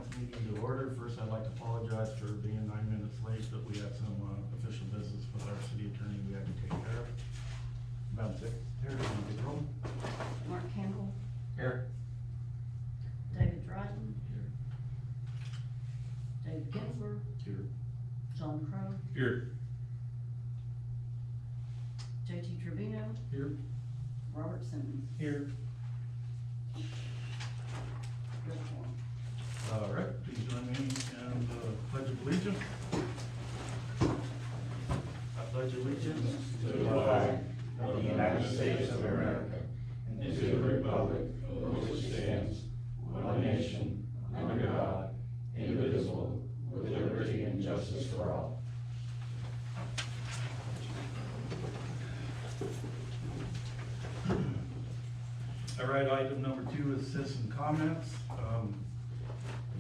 council meeting to order. First, I'd like to apologize for being 9 minutes late, but we had some official business with our city attorney we had to take care of. Madam Secretary, can you take roll? Mark Campbell. Here. David Dryden. Here. David Gensler. Here. John Crowe. Here. JT Trevino. Here. Robert Simmons. Here. Good form. All right, please join me in the Pledge of Allegiance. I pledge allegiance to the flag of the United States of America and to the republic for which it stands, one nation, under God, indivisible, with liberty and justice for all. All right, item number 2 is citizen comments.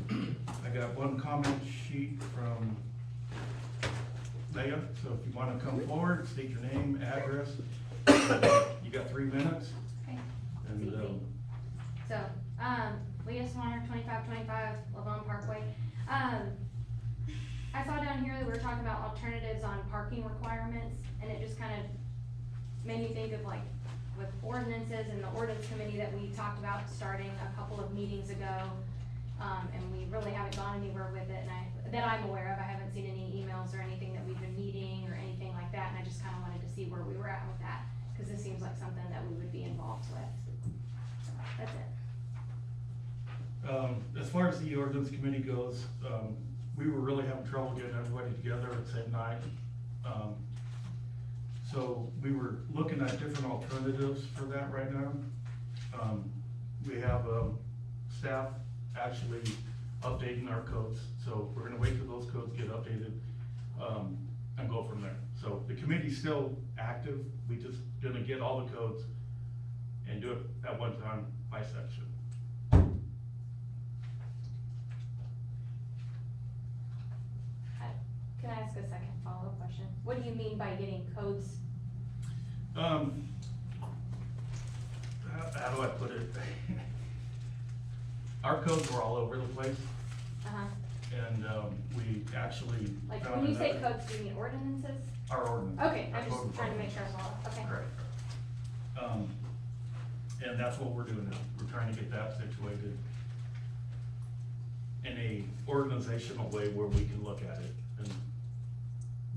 I got one comment sheet from Leann, so if you want to come forward, state your name, address. You got 3 minutes. Okay. And, So, Leah Swanner, 2525 Lavone Parkway. I saw down here that we were talking about alternatives on parking requirements, and it just kind of made me think of like with ordinances and the ordinance committee that we talked about starting a couple of meetings ago. And we really haven't gone anywhere with it, and that I'm aware of. I haven't seen any emails or anything that we've been meeting or anything like that, and I just kind of wanted to see where we were at with that, because this seems like something that we would be involved with. So, that's it. as far as the ordinance committee goes, we were really having trouble getting everybody together at the same night. So we were looking at different alternatives for that right now. We have staff actually updating our codes, so we're gonna wait till those codes get updated and go from there. So the committee's still active, we just gonna get all the codes and do it at one time by section. Can I ask a second follow-up question? What do you mean by getting codes? How do I put it? Our codes were all over the place, Uh-huh. and we actually Like, found when you say another- codes, do you mean ordinances? Our ordinance. Okay, our I'm code just trying to make enforcement. sure I'm all, okay. Correct. And that's what we're doing now. We're trying to get that situated in a organizational way where we can look at it and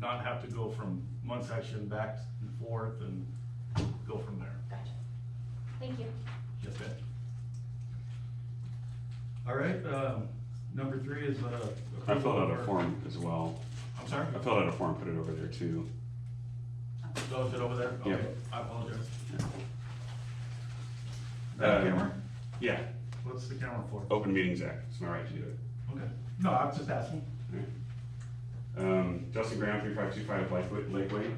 not have to go from one section back and forth and go from there. Gotcha. Thank you. Yes, ma'am. All right, number 3 is, I filled out a form as well. I'm sorry? I filled out a form, put it over there too. Oh, is it over there? Okay, Yeah. I apologize. Uh, Camera? Yeah, What's the camera for? Open Meetings Act, it's my right to do it. Okay. No, I was just asking. Justin Graham, 3525 Lakeway.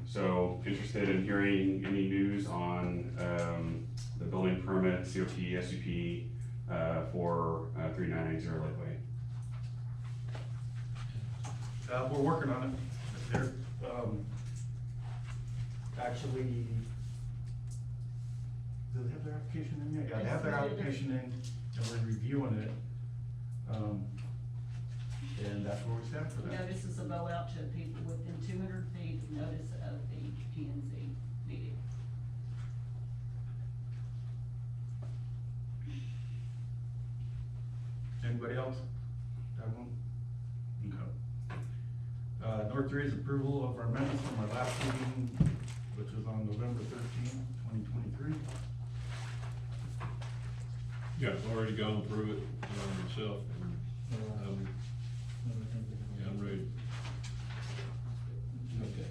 So interested in hearing any news on, the building permit, COT, SUP, for 3990 Lakeway. We're working on it. There, actually, do they have their application in yet? Yeah, they have their application in, and we're reviewing it. And that's where we stand for that. Notices will go out to people within 200 feet of notice of the PNC meeting. Anybody else? That one? Okay. Number 3 is approval of our minutes from our last meeting, which was on November 13th, 2023. Yeah, I've already gone through it myself, and, yeah, I'm ready. Okay.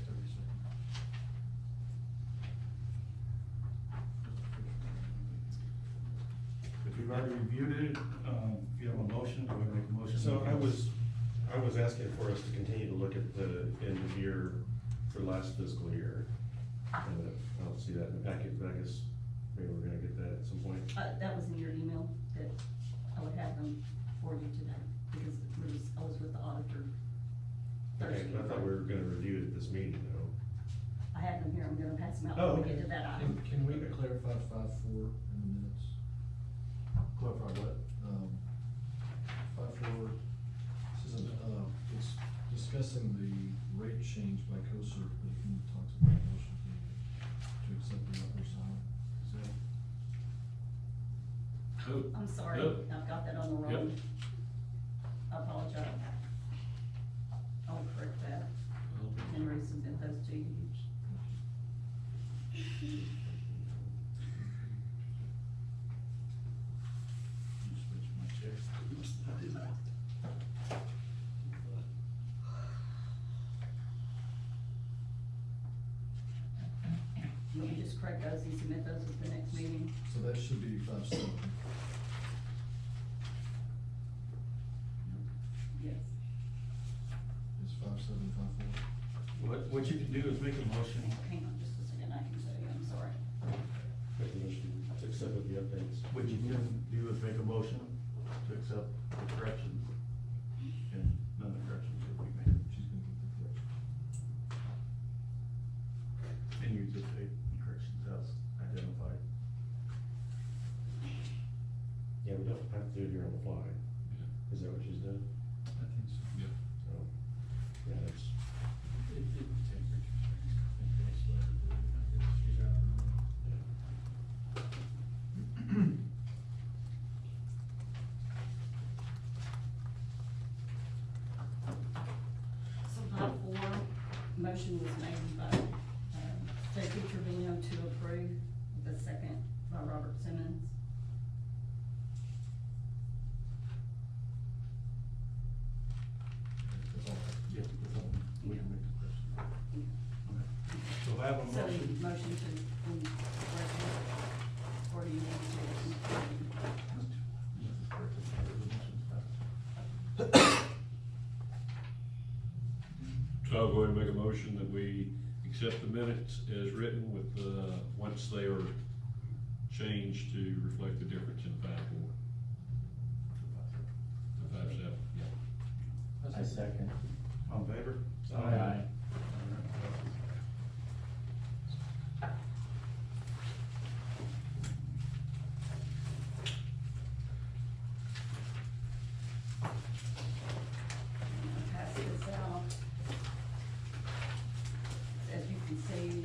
If you've already reviewed it, if you have a motion, do I make a motion? So I was asking for us to continue to look at the end of year for last fiscal year. And I don't see that in the packet, but I guess maybe we're gonna get that at some point. That was in your email that I would have them for you today, because I was with the auditor Okay, Thursday. but I thought we were gonna review it at this meeting though. I have them here, I'm gonna pass them out Oh, when we okay. get to that item. Can we clarify 5-4 in the minutes? Clarify what? changed by COSER, but he talks about motion to accept the upper side. Oh, I'm sorry, Yep. I've got that on the wrong. I apologize. I'll correct that and resubmit those to you. Switch my chair. You want me to just correct those and submit those at the next meeting? So that should be 5-7. Yes. It's 5-7, 5-4. What you can do is make a motion. Hang on just a second, I can tell you, I'm sorry. Make a motion to accept with the updates. What you can do is make a motion to accept the corrections and none of the corrections that we made. She's gonna get the correction. And you just say corrections as identified. Yeah, we don't have to do it here on the fly. Is that what she's done? I think so. yeah. So, yeah, that's, It didn't take her 2 seconds. Okay, so I guess she's out. So part four, motion was made by, J.P. Trevino to approve, the second by Robert Simmons. That's all right. Yeah, that's all. We can make the corrections. Okay. So I have a So, motion. motion to, or do you want to? So I'll go ahead and make a motion that we accept the minutes as written with, once they are changed to reflect the difference in 5-4. The 5-7, yeah. I second. All in favor? Aye. Pass this out. As you can see,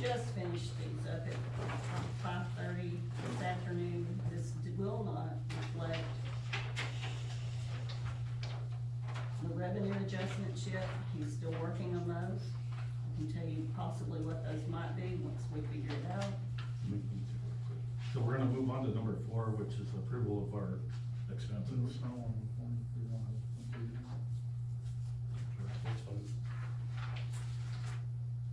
just finished these up at 5:30 this afternoon. This will not reflect the revenue adjustments yet. He's still working on those. I can tell you possibly what those might be once we figure it out. So we're gonna move on to number 4, which is approval of our expenses. that's fine.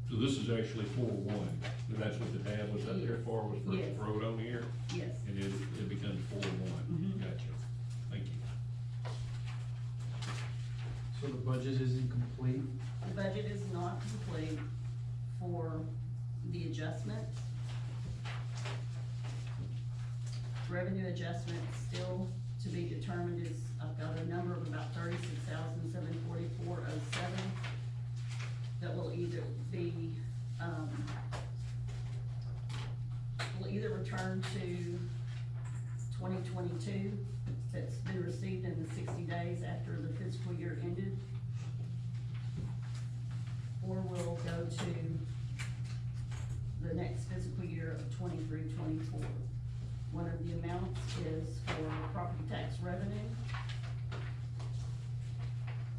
So this is actually 4-1, and that's what the tab was up there for, was first Yes. wrote on here, Yes. and it becomes 4-1. Mhm. Gotcha, thank you. So the budget isn't complete? The budget is not complete for the adjustment. Revenue adjustment still to be determined is, I've got a number of about 36,744.07 that will either be, will either return to 2022, that's been received in the 60 days after the fiscal year ended, or will go to the next fiscal year of 23-24. One of the amounts is for property tax revenue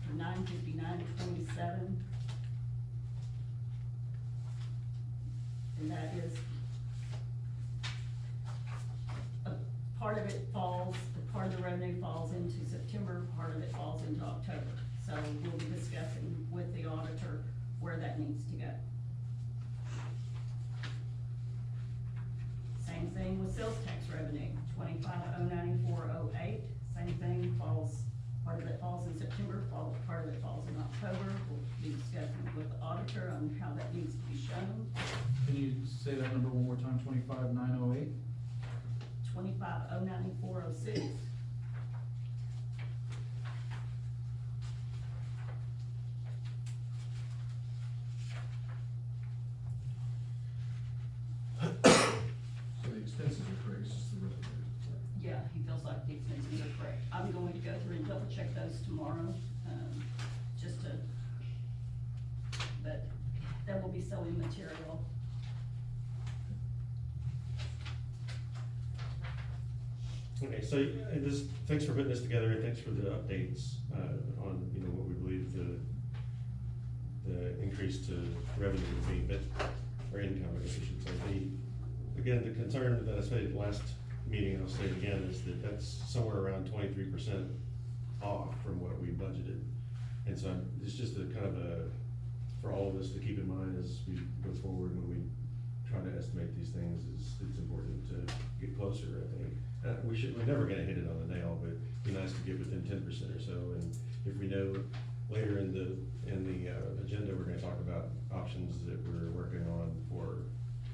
for $959.27. And that is, a part of it falls, part of the revenue falls into September, part of it falls into October. So we'll be discussing with the auditor where that needs to go. Same thing with sales tax revenue, 25,094.08, same thing falls, part of it falls in September, part of it falls in October. We'll be discussing with the auditor on how that needs to be shown. Can you say that number one more time, 25,908? 25,094.06. So the expenses are correct, it's just the revenue. Yeah, he feels like the expenses are correct. I'm going to go through and double check those tomorrow, just to building material. Okay, so, this, thanks for putting this together, and thanks for the updates, on, you know, what we believe the increase to revenue would be, but, or income, I guess I should say. Again, the concern that I stated last meeting, and I'll say it again, is that that's somewhere around 23% off from what we budgeted. And so it's just a kind of for all of us to keep in mind as we go forward when we try to estimate these things, it's important to get closer, I think. We're never gonna hit it on the nail, but it'd be nice to get within 10% or so, and if we know later in the agenda, we're gonna talk about options that we're working on for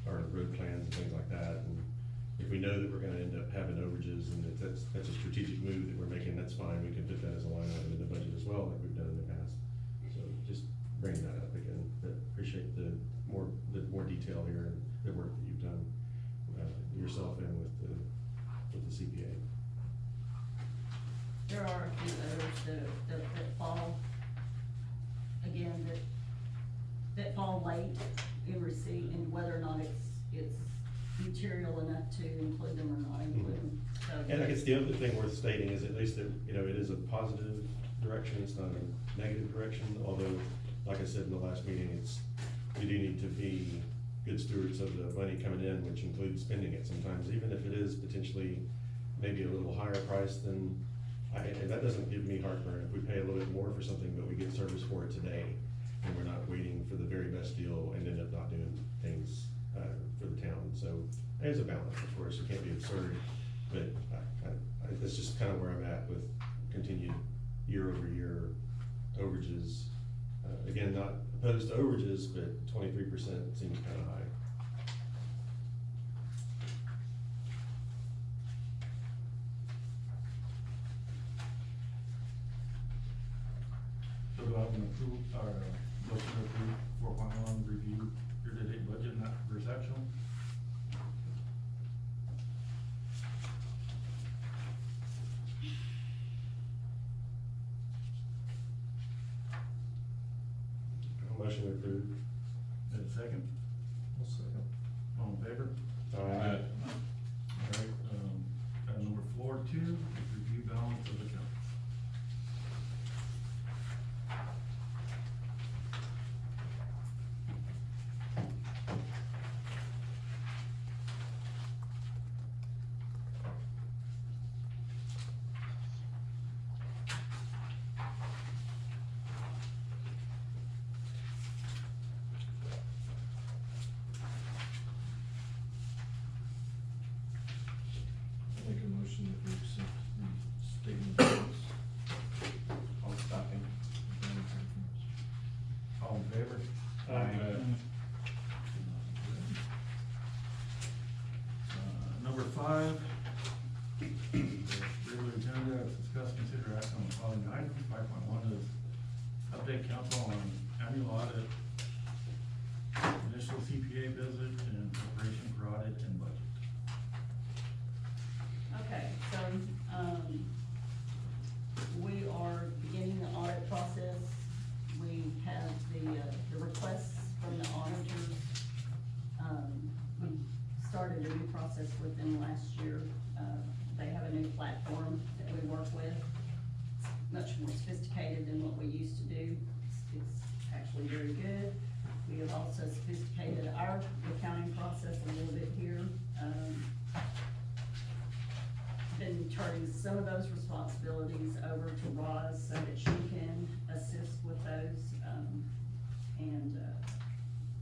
our road plans and things like that, and if we know that we're gonna end up having overages, and if that's a strategic move that we're making, that's fine, we can put that as a line item in the budget as well, like we've done in the past. So just bringing that up again, but appreciate the more detail here and the work that you've done, yourself and with the CPA. There are a few others that fall, again, that fall late in receipt, and whether or not it's material enough to include them or not include them. So, And I guess the other thing worth stating is at least that, you know, it is a positive direction, it's not a negative direction, although, like I said in the last meeting, we do need to be good stewards of the money coming in, which includes spending it sometimes, even if it is potentially maybe a little higher price than, that doesn't give me heartburn if we pay a little bit more for something, but we get service for it today, and we're not waiting for the very best deal and end up not doing things for the town. So there's a balance, of course, it can't be absurd, but that's just kind of where I'm at with continued year-over-year overages. Again, not opposed to overages, but 23% seems kind of high. So do I have an approve, or motion to approve 4.1 review year-to-date budget and that versus actual? Motion to approve. And a second, I'll second. all in favor? All right, item number 4.2, review balance of accounts. I'll make a motion that we accept the statement of accounts. I'll second. All in favor? Number 5, regular agenda, discuss, consider action on the following items. 5.1 is update council on annual audit, initial CPA visit, and preparation for audit and budget. okay, so, we are beginning the audit process. We have the requests from the auditors. We started a new process with them last year. They have a new platform that we work with, much more sophisticated than what we used to do. It's actually very good. We have also sophisticated our accounting process a little bit here. Been turning some of those responsibilities over to Roz so that she can assist with those, and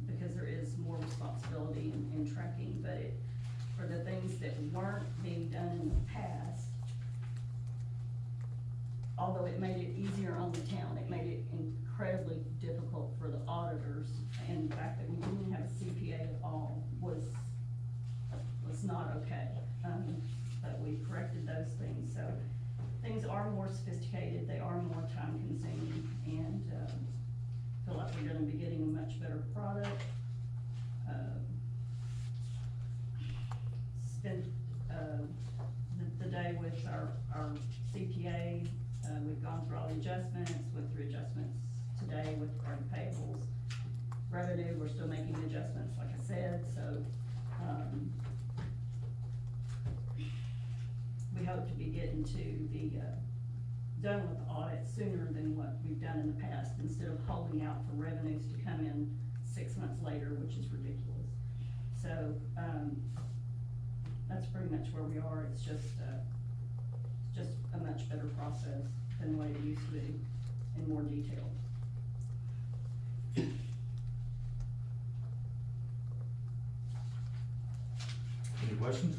because there is more responsibility in tracking, but for the things that weren't being done in the past, although it made it easier on the town, it made it incredibly difficult for the auditors, and the fact that we didn't have a CPA at all was not okay. But we corrected those things, so things are more sophisticated, they are more time consuming, and, feel like we're gonna be getting a much better product. Spent, the day with our CPA, we've gone through all the adjustments, went through adjustments today with card payables. Revenue we're still making adjustments, like I said, so, we hope to be getting to the, done with the audit sooner than what we've done in the past, instead of holding out for revenues to come in 6 months later, which is ridiculous. So, that's pretty much where we are. It's just a much better process than what it used to be, in more detail. Any questions?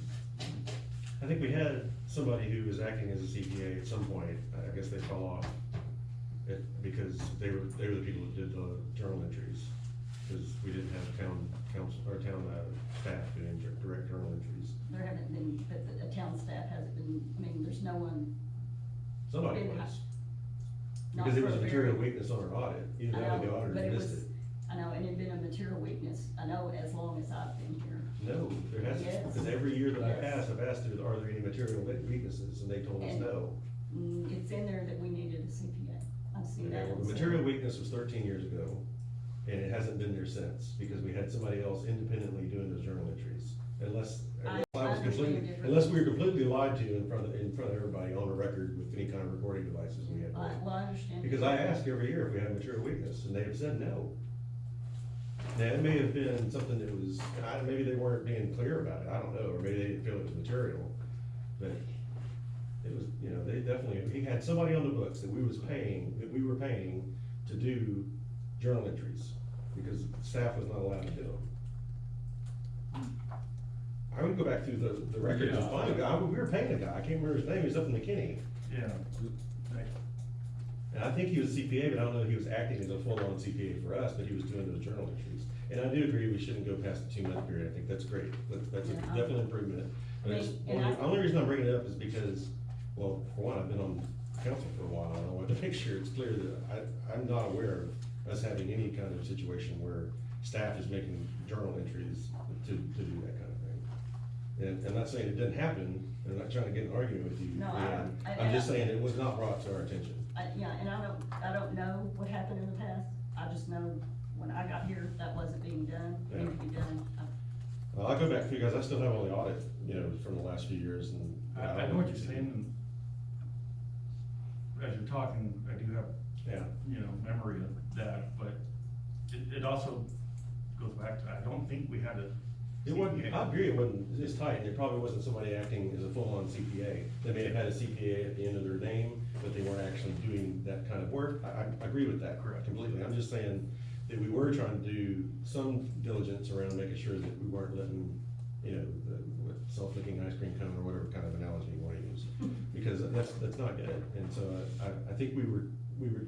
I think we had somebody who was acting as a CPA at some point, I guess they fell off. Because they were the people that did the journal entries, because we didn't have town council, or town staff doing direct journal entries. There haven't been, but the town staff hasn't been, I mean, there's no one. Somebody been- was, not because there was for a very- material weakness on our audit, even I though the know, but auditors it missed was, it. I know, and it'd been a material weakness, I know, as long as I've been here. No, there hasn't, Yes. because every year that I've Yes. asked, are there any material weaknesses, and they told us And- no. It's in there that we needed a CPA, I've seen Okay, that. well, the so- material weakness was 13 years ago, and it hasn't been there since, because we had somebody else independently doing those journal entries. Unless I I was understand completely, your unless we were completely lied to in front of everybody on the record with any kind of recording devices we had. Well, I understand. Because I ask every year if we had material weakness, and they have said no. Now, it may have been something that was, maybe they weren't being clear about it, I don't know, or maybe they didn't feel it was material, but it was, they definitely, he had somebody on the books that we were paying to do journal entries, because staff was not allowed to do them. I would go back through the records and Yeah. find a guy, we were paying a guy, I can't remember his name, he was up in McKinney. Yeah. Right. And I think he was CPA, but I don't know if he was acting as a full-on CPA for us, but he was doing those journal entries. And I do agree, we shouldn't go past the 2-month period, I think that's great, that's a Yeah. definite improvement. But it's, And the only reason I'm bringing it up is because, well, for one, I've been on council for a while, and I want to make sure it's clear that I'm not aware of us having any kind of situation where staff is making journal entries to do that kind of thing. And I'm not saying it didn't happen, and I'm not trying to get an argument with you, No, I Leann. don't- I'm just saying it was not brought to our attention. Yeah, and I don't know what happened in the past, I just know when I got here, that wasn't being done, Yeah. needed to be done. Well, I'll go back because I still have all the audit, from the last few years, and. I know what you're saying, and as you're talking, I do have, Yeah, memory of that, but it also goes back to, I don't think we had a. it wasn't, CPA. I agree, it wasn't, it's tight, and it probably wasn't somebody acting as a full-on CPA. They may have had a CPA at the end of their name, but they weren't actually doing that kind of work. I agree with that. Correct. Completely. I'm just saying that we were trying to do some diligence around making sure that we weren't letting, what self-licking ice cream cone or whatever kind of analogy you wanna use. Because that's not good, and so I think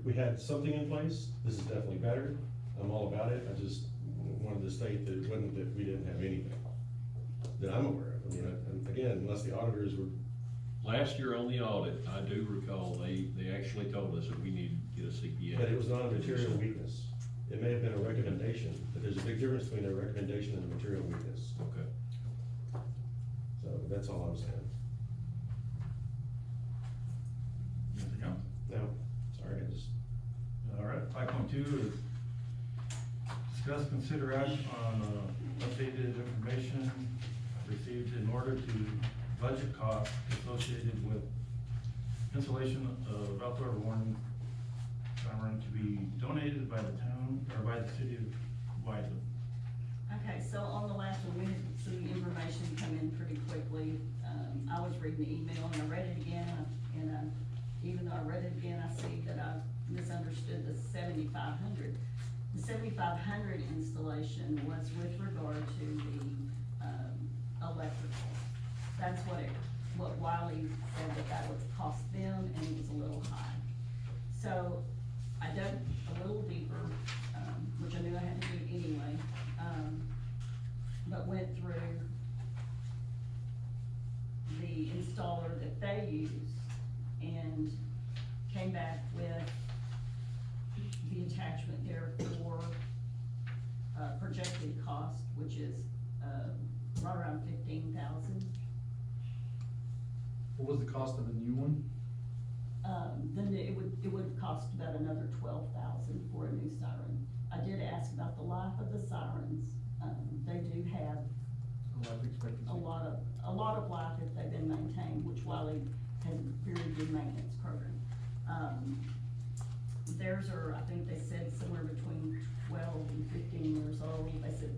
we had something in place, this is definitely better, I'm all about it, I just wanted to state that it wasn't that we didn't have anything that I'm aware of. I mean, and again, unless the auditors were, Last year on the audit, I do recall, they actually told us that we needed to get a CPA. but it was not a material weakness. It may have been a recommendation, but there's a big difference between a recommendation and a material weakness. Okay. So that's all I'm saying. Anything else? No, sorry, I just, All right, 5.2 is discuss, consider action on updated information received in order to budget costs associated with installation of outdoor warning siren to be donated by the town, or by the city of Wylie. Okay, so on the last one, we had some information come in pretty quickly. I was reading the email and I read it again, and even though I read it again, I see that I misunderstood the 7,500. The 7,500 installation was with regard to the, electrical. That's what Wylie said that would cost them, and it was a little high. So I dug a little deeper, which I knew I had to do anyway, but went through the installer that they use and came back with the attachment there for, projected cost, which is, right around 15,000. What was the cost of the new one? Then it would have cost about another 12,000 for a new siren. I did ask about the life of the sirens. They do have Life expectancy. a lot of life if they've been maintained, which Wylie has a very good maintenance program. Theirs are, I think they said somewhere between 12 and 15 years old. They said,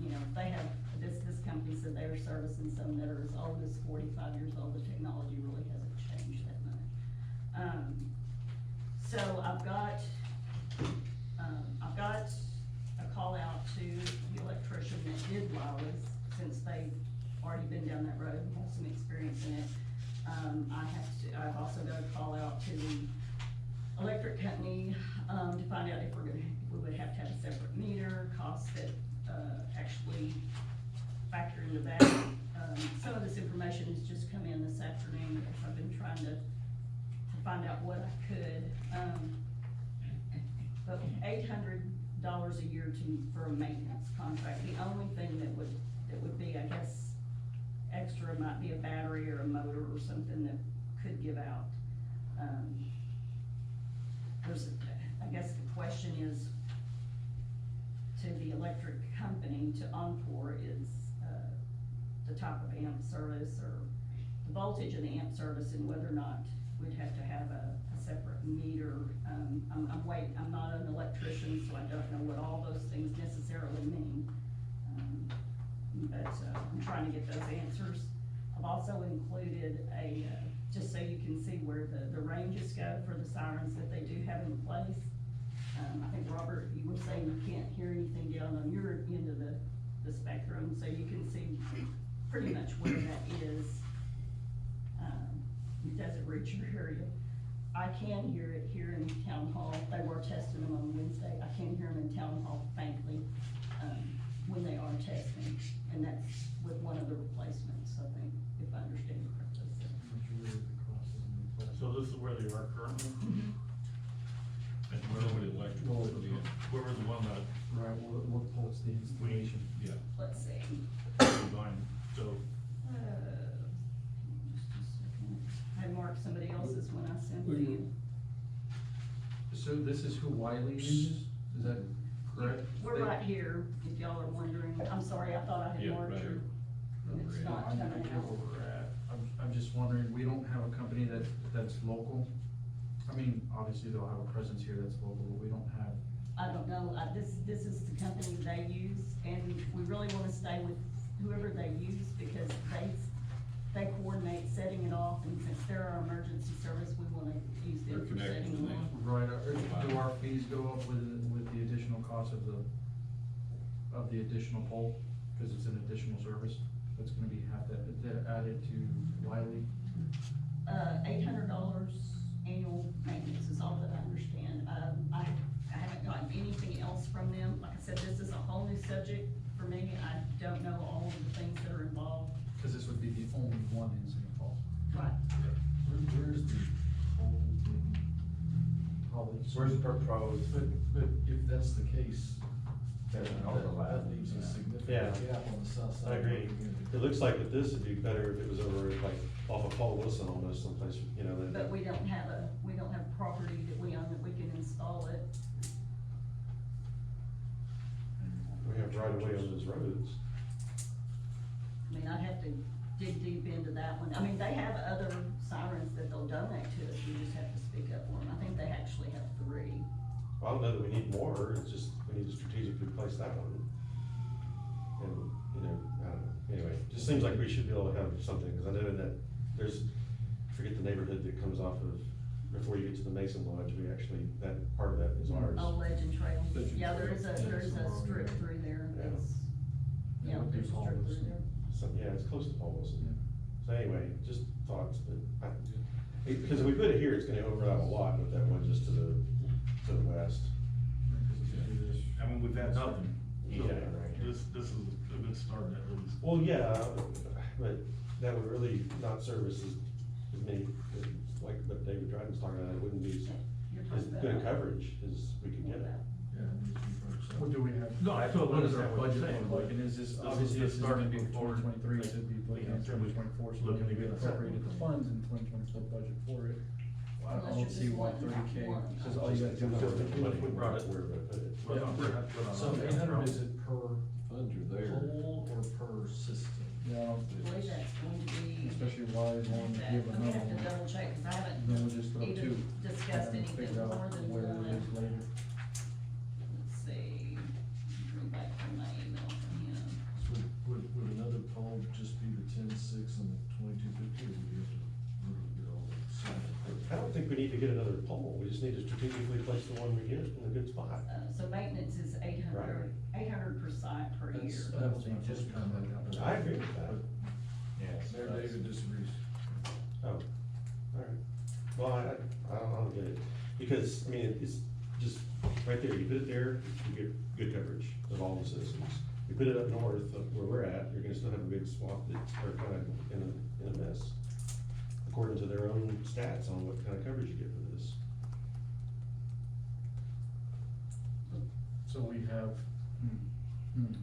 you know, they have, this company said they are servicing some that are as old as 45 years old. The technology really hasn't changed that much. So I've got a call out to the electrician that did Wylie's, since they've already been down that road and have some experience in it. I've also got a call out to the electric company, to find out if we would have to have a separate meter, costs that, actually factor into that. Some of this information has just come in this afternoon, because I've been trying to find out what I could. But $800 a year for a maintenance contract. The only thing that would be, I guess, extra might be a battery or a motor or something that could give out. I guess the question is to the electric company, to Encore, is the type of amp service or the voltage of the amp service, and whether or not we'd have to have a separate meter. I'm not an electrician, so I don't know what all those things necessarily mean. But I'm trying to get those answers. I've also included just so you can see where the ranges go for the sirens that they do have in place. I think, Robert, you were saying you can't hear anything down on your end of the spectrum, so you can see pretty much where that is. It doesn't reach your area. I can hear it here in Town Hall. They were testing them on Wednesday. I can hear them in Town Hall faintly, when they are testing, and that's with one of the replacements, I think, if I understand correctly. So this is where they are currently? And where would electrical be? Where was the one that, Right, what pulls the installation? Yeah. Let's see. design, so, Just a second. I marked somebody else's when I sent to you. So this is who Wylie uses, is that correct? We're right here, if y'all are wondering. I'm sorry, I thought I had Yeah, marked right your. here. It's No, not I know coming where out. we're at. I'm just wondering, we don't have a company that's local. I mean, obviously they'll have a presence here that's local, but we don't have. I don't know, this is the company they use, and we really wanna stay with whoever they use, because they coordinate setting it off, and since they're our emergency service, we wanna use them They're for connected setting to them them. off. Right, do our fees go up with the additional cost of the additional pole? Cause it's an additional service, that's gonna be added to Wylie. $800 annual maintenance is all that I understand. I haven't gotten anything else from them. Like I said, this is a whole new subject for me. I don't know all of the things that are involved. Cause this would be the only one in St. Paul. Right. Where's the whole thing? Probably. Where's the proposed? But if that's the case, There's an overlap. that leaves a Yeah. significant gap on the south side. I of the agree. community. It looks like that this would be better if it was over like off of Paul Wilson almost someplace, you know, that. But we don't have property that we own that we can install it. We have right away on those roads. I mean, I'd have to dig deep into that one. I mean, they have other sirens that they'll donate to us. We just have to speak up for them. I think they actually have 3. I don't know that we need more, it's just, we need to strategically place that one. And, you know, I don't know, anyway, just seems like we should be able to have something, cause I know that there's, I forget the neighborhood that comes off of, before you get to the Mason Lodge, we actually, that part of that is ours. Oh, Legend Trail. Legend Yeah, there Trail. is a strip through there. Yeah. Yeah, there's a strip through there. So, yeah, it's close to Paul Wilson. Yeah. So anyway, just thoughts, but because if we put it here, it's gonna overlap a lot with that one just to the west. I mean, we've had nothing. So Yeah, right. This is a good start at least. Well, yeah, but that would really not service as many, like what David Dryden's talking about, it wouldn't be You're as talking good about. coverage as we could get. Yeah, it needs to be first. What do we have? No, I totally What does our understand what you're budget saying, look like, but and is this, this obviously, is this is the gonna start be for before, 2023, so it'd be like, looking at we can 2024, so look we're into gonna getting appropriated the separate. funds in 2024 budget for it. I Unless don't you're see just why wanting 30K, one. because all you gotta do is. We brought it, we're gonna put it. So 800, is it per Funds are there. pole or per system? Yeah, I don't I believe that's going to be. especially why they want to that. give I'm gonna another have to one. double check, cause I haven't Then we'll just throw two. even discussed and anything figure out more than where one. it is later. Let's see, read back from my email from him. So would another pole just be the 10-6 and the 2250, or would you have to literally get all the signed? I don't think we need to get another pole, we just need to strategically place the one we get in a good spot. So maintenance is 800 per site per year. That was my first comment. I agree with that. Yes. Mayor David disagrees. Oh, alright. Well, I don't get it, because, I mean, it's just right there, you put it there, you get good coverage of all the citizens. You put it up north of where we're at, you're gonna still have a big swath that are kind of in a mess, according to their own stats on what kind of coverage you get for this. So we have, And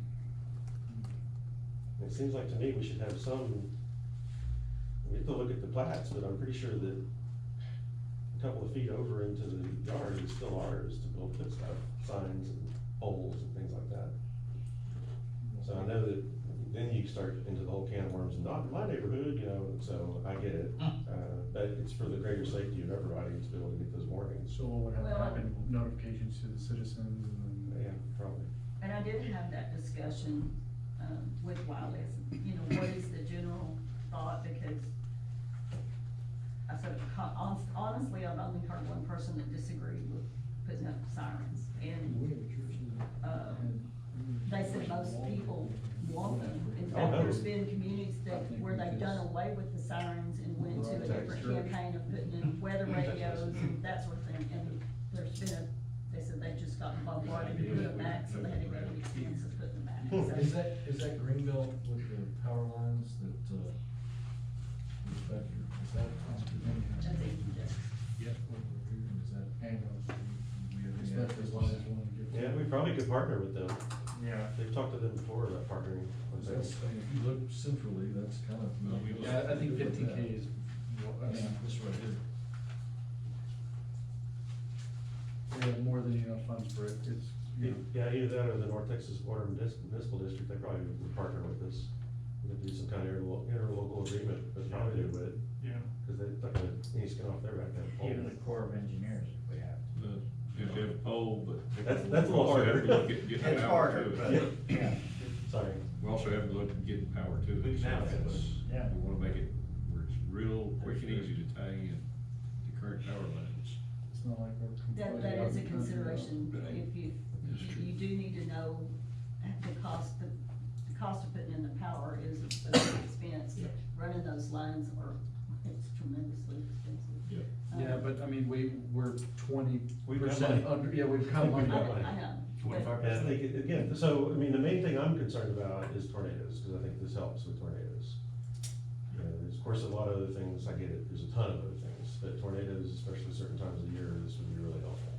it seems like to me we should have some, we have to look at the plats, but I'm pretty sure that a couple of feet over into the yard is still ours to build good stuff, signs and poles and things like that. So I know that then you start into the whole can of worms, not in my neighborhood, you know, so I get it. But it's for the greater safety of everybody to be able to get those warnings. so what would have to Well, happen, notifications to the citizens and then. Yeah, probably. And I did have that discussion, with Wylie, you know, what is the general thought, because I said, honestly, I've only heard one person that disagreed with putting up sirens, and, they said most people want them. In fact, there's been communities that, where they've done away with the sirens and went to a different campaign of putting in weather radios and that sort of thing, and there's been they said they just got bombarded to put them back, so they had to go to the expense of putting them back. So- Is that Greenbelt with the power lines that, was back here, is that? That's it, yes. Yep. Is that? And, we have any especially as long as one gets. Yeah, we probably could partner with them. Yeah. They've talked to them before about partnering with them. That's, I mean, if you look centrally, that's kind of. Yeah, I think 15K is. Yeah, this right here. We have more than enough funds for it, it's, you know. Yeah, either that or the North Texas Water Municipal District, they probably would partner with us. We could do some kind of interlocal agreement, but probably do it, Yeah. cause they're not gonna, any skin off their back to have a pole. Even the Corps of Engineers if we have to. You have to have a pole, but. That's a little Also have harder. to look at getting It's power harder, to but, it. yeah. Sorry. We also have to look at getting power to it. So Now, it's- yeah. We wanna make it where it's real quick and easy to tie in the current power lines. It's not like we're. That is a consideration, Right. if That's true. you do need to know the cost of putting in the power is a big expense. Yeah. Running those lines it's tremendously expensive. Yeah. Yeah, but I mean, we're 20% We've got money. under, yeah, we've come I under. know, I know. but- And I think, again, so, I mean, the main thing I'm concerned about is tornadoes, cause I think this helps with tornadoes. You know, there's of course a lot of other things, I get it, there's a ton of other things, but tornadoes, especially certain times of the year, this would be really helpful.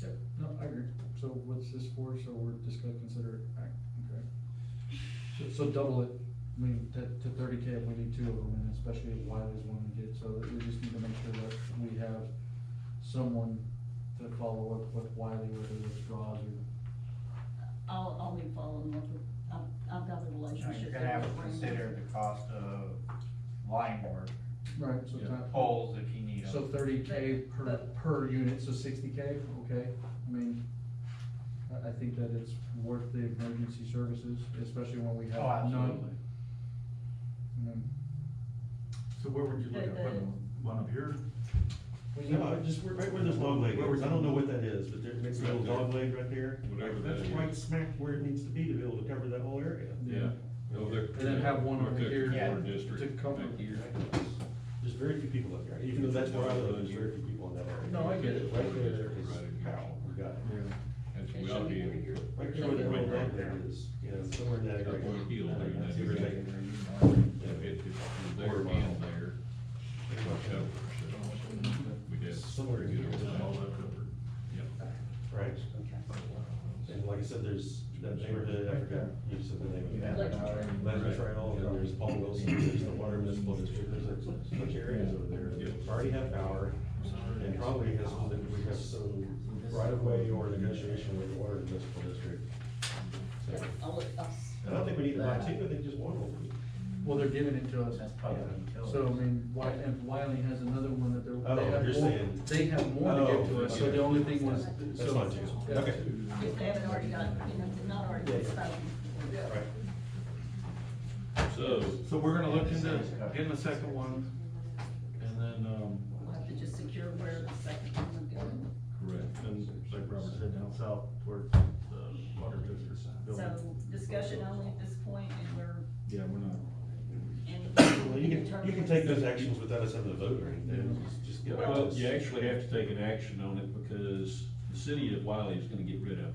Yep, no, I agree. So what's this for? So we're just gonna consider it, okay. So double it, I mean, to 30K if we need two of them, and especially if Wylie's one we get, so that we just need to make sure that we have someone to follow up with Wylie, whether it's draws or. I'll be following up with, I've got the You know, relationship. you're gonna have to with Brandon. consider the cost of line work, Right, so Yeah. poles if you need them. So 30K per unit, so 60K, okay, I mean, I think that it's worth the emergency services, especially when we have Oh, none. absolutely. So where would you look at putting one up here? No, just right where this dog leg Where is, would I you- don't know what that is, but there's a little dog leg right there. Whatever that That's is. right smack where it needs to be to be able to cover that whole area. Yeah. No, they're- And then have one over North Texas here Water to District cover. back here. There's very few people up there, even though that's where I live, there's very few people in that area. No, I get it. Right there is Right in here. pow, we got it. That's, we ought to be able to. Right there where that little dog leg is, you know, somewhere in that Up on the area. hill there, that's Give or take. If it is there and there, it's not covered, so we did. Somewhere in here. All that covered, yeah. Right? And like I said, there's that neighborhood, I forgot, you said the name of Yeah. it. Legend Trail, and there's Paul Wilson, there's the Water Municipal District, there's a bunch of areas over there that already have power, And probably has, we have some right of way or negotiation with the water municipal district. So, I don't think we need to buy two, I think just one will be. Well, they're giving it to us. That's probably utility. So, I mean, and Wylie has another one that Oh, they have you're more, saying- they have more to give to us, so the only thing was. That's so- fine too. Yeah. Okay. If they haven't already got, not already Yeah, yeah. spoken. Right. So we're gonna look into getting the second one, and then, We'll have to just secure where the second one would go. correct, and like Robert said, down south towards the water district building. So discussion only at this point, and we're, Yeah, we're not. and. Well, you can take those actions without us having to vote or anything, just get back to Well, us. you actually have to take an action on it because the city of Wylie is gonna get rid of it.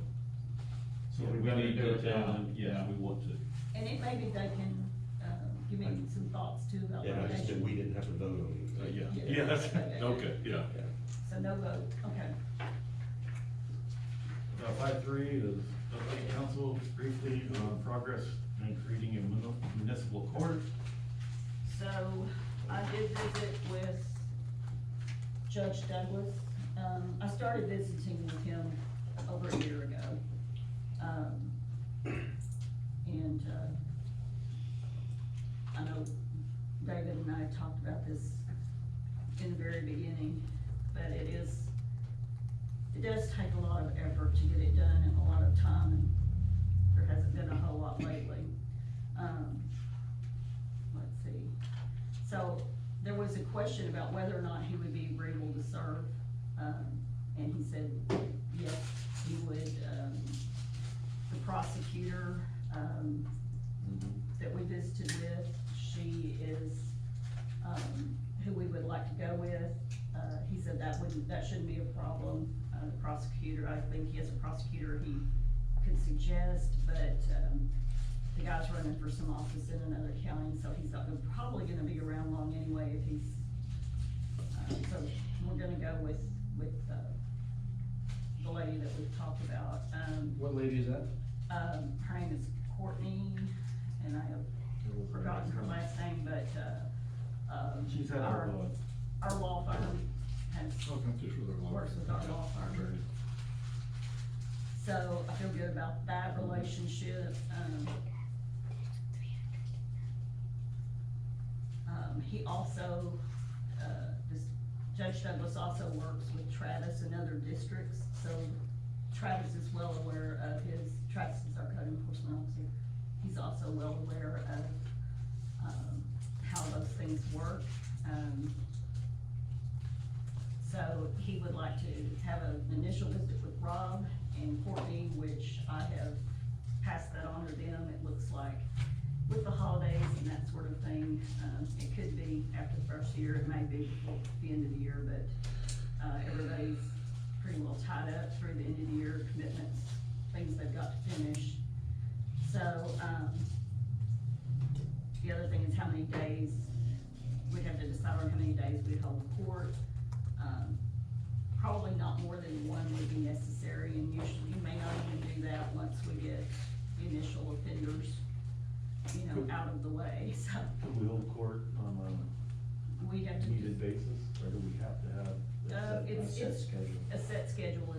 So We we better need do to it tell now. them, yes, we want to. And it maybe they can, give me some thoughts too about Yeah, I just location. did, we didn't have to vote on it. Yeah. Yeah, that's, Okay, yeah. So no vote, okay. 5.3 is update council briefly on progress in creating a municipal court. So I did visit with Judge Douglas. I started visiting with him over a year ago. And, I know David and I talked about this in the very beginning, but it does take a lot of effort to get it done and a lot of time, and there hasn't been a whole lot lately. Let's see. So there was a question about whether or not he would be agreeable to serve, and he said, yes, he would. The prosecutor, that we visited with, she is, who we would like to go with. He said that shouldn't be a problem. The prosecutor, I think he has a prosecutor he could suggest, but, the guy's running for some office in another county, so he's not probably gonna be around long anyway if he's, so we're gonna go with, the lady that we've talked about. What lady is that? Her name is Courtney, and I have forgotten her last name, but, She's had our, our law firm has, Just with our law. works with our law firm. Attorney. So I feel good about that relationship. He also, this Judge Douglas also works with Travis and other districts, so Travis is well aware of Travis is our code enforcement officer. He's also well aware of, how those things work. So he would like to have an initial visit with Rob and Courtney, which I have passed that on to them. It looks like with the holidays and that sort of thing, it could be after the first year, it may be before the end of the year, but, everybody's pretty well tied up through the end of the year, commitments, things they've got to finish. So, the other thing is how many days, we'd have to decide on how many days we'd hold court. Probably not more than one would be necessary, and usually you may not even do that once we get the initial offenders, out of the way, so. do we hold court on We have a to. needed basis, or do we have to have? It's a set schedule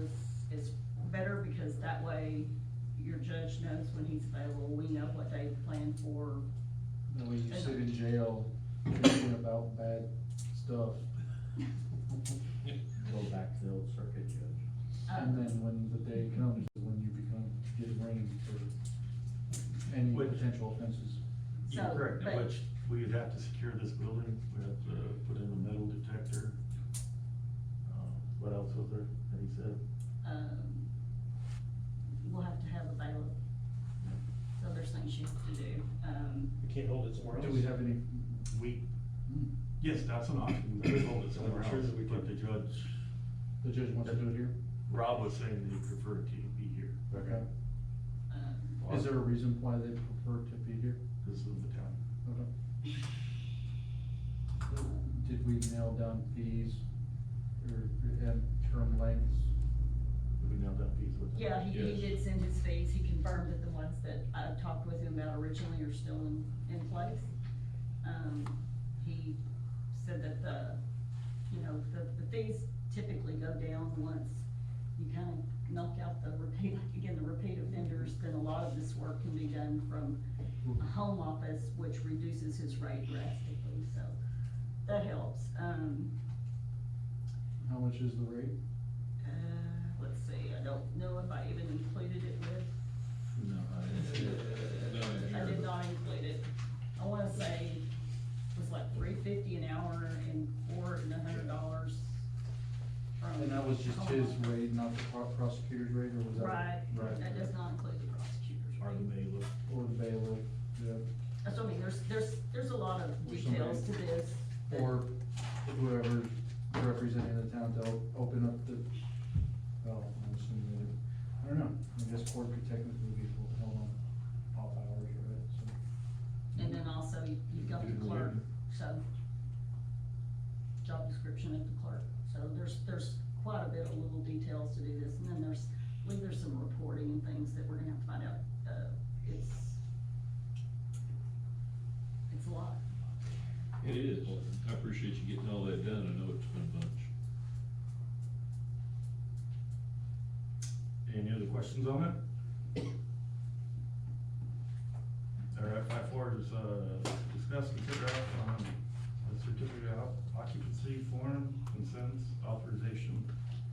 is better, because that way your judge knows when he's available, we know what they plan for. And when you sit in jail, thinking about bad stuff, Go back to the old circuit judge. and then when the day comes, when you get arraigned for any Which- potential offenses. You're So, correct, but- which we would have to secure this building, we have to put in a metal detector. What else was there that he said? We'll have to have a bailiff. So there's things you have to do. We can't hold it somewhere else? Do we have any? Yes, that's an option, we could hold it somewhere I'm sure else, that we but could. the judge, The judge wants to do it here? Rob was saying that he preferred to be here, Okay. Um, Is there a reason why they prefer to be here? because of the town. Okay. Did we nail down fees or and term lengths? We nailed down fees with. Yeah, he Yes. did send his fees. He confirmed that the ones that I talked with him about originally are still in place. He said that you know, the fees typically go down once you kind of knock out the repeat, again, the repeat offenders, then a lot of this work can be done from a home office, which reduces his rate drastically, so that helps. How much is the rate? Let's see, I don't know if I even included it with, No, I did not include it. I wanna say it was like $3.50 an hour and $400 from. And that was just home his office. rate, not the prosecutor's rate, or was that? Right, Right. that does not include the prosecutor's Or the rate. bailiff. Or the bailiff, yeah, That's what I mean, there's a lot of Or details to somebody- this. that- or whoever's representing the town to open up the, well, I'm assuming that, I don't know, I guess court could technically be held on off hours, right, so. And then also, you've got the Good clerk, reading. so, job description of the clerk, so there's quite a bit of little details to do this, and then there's, I believe there's some reporting and things that we're gonna have to find out, it's a lot. It is. I appreciate you getting all that done. I know it's been a bunch. Any other questions on it? All right, 5.4 is, discuss, consider act on the certificate of occupancy form, consents, authorization,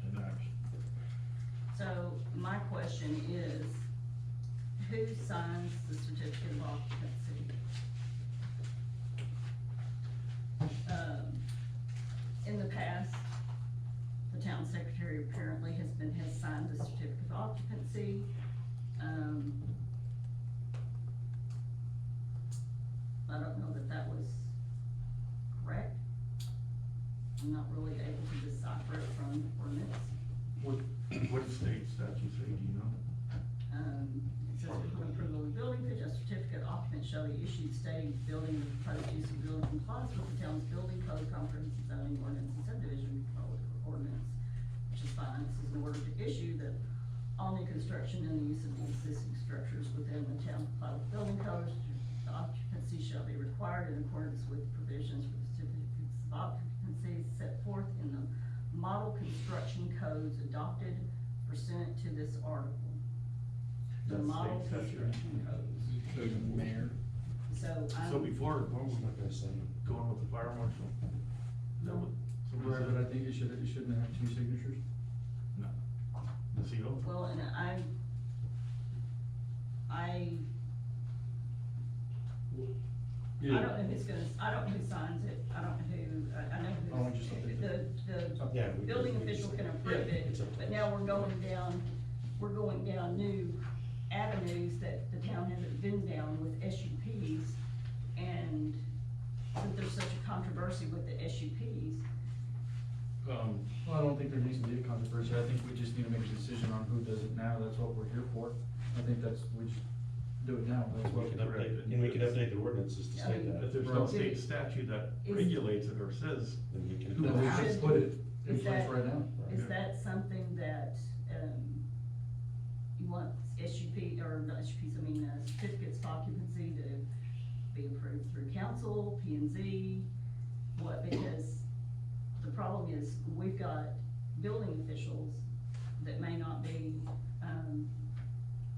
and action. So, my question is, who signs the certificate of occupancy? In the past, the town secretary apparently has signed the certificate of occupancy. I don't know that that was correct. I'm not really able to decipher it from ordinance. What state statute say, do you know? It says upon approval of the building, a certificate of occupant shall be issued stating the building, the proposed use of the building complies with the town's building code, comprehensive zoning ordinance, and subdivision code ordinance, which is fine. This is in order to issue that all new construction and the use of the existing structures within the town comply with building codes. The occupancy shall be required in accordance with provisions for the certificates of occupancy set forth in the model construction codes adopted pursuant to this article. The That's model state statute. construction codes. Mayor. So So I'm, before, when I'm we not gonna say. going with the fire marshal? Is that what somebody Right, said? but I think it shouldn't have two signatures. No. The CO? well, and I don't know who's gonna, I don't know who signs it, I don't know who, I know Oh, who, just update it. Yeah, the we- building we- official can approve Yeah, it, it's up to but us. now we're going down new avenues that the town hasn't been down with SUPs, and since there's such a controversy with the SUPs, Well, I don't think there needs to be a controversy, I think we just need to make a decision on who does it now, that's what we're here for. I think we just do it now, that's what. We can update, and we can update the ordinances to say If that. there's no state statute that Is- regulates it or says, Then we can. Who Then we has should to? put it in Is place that- right now. is that something that, you want SUP, or not SUPs, I mean, certificates of occupancy to be approved through council, P and Z? What, because the problem is, we've got building officials that may not be,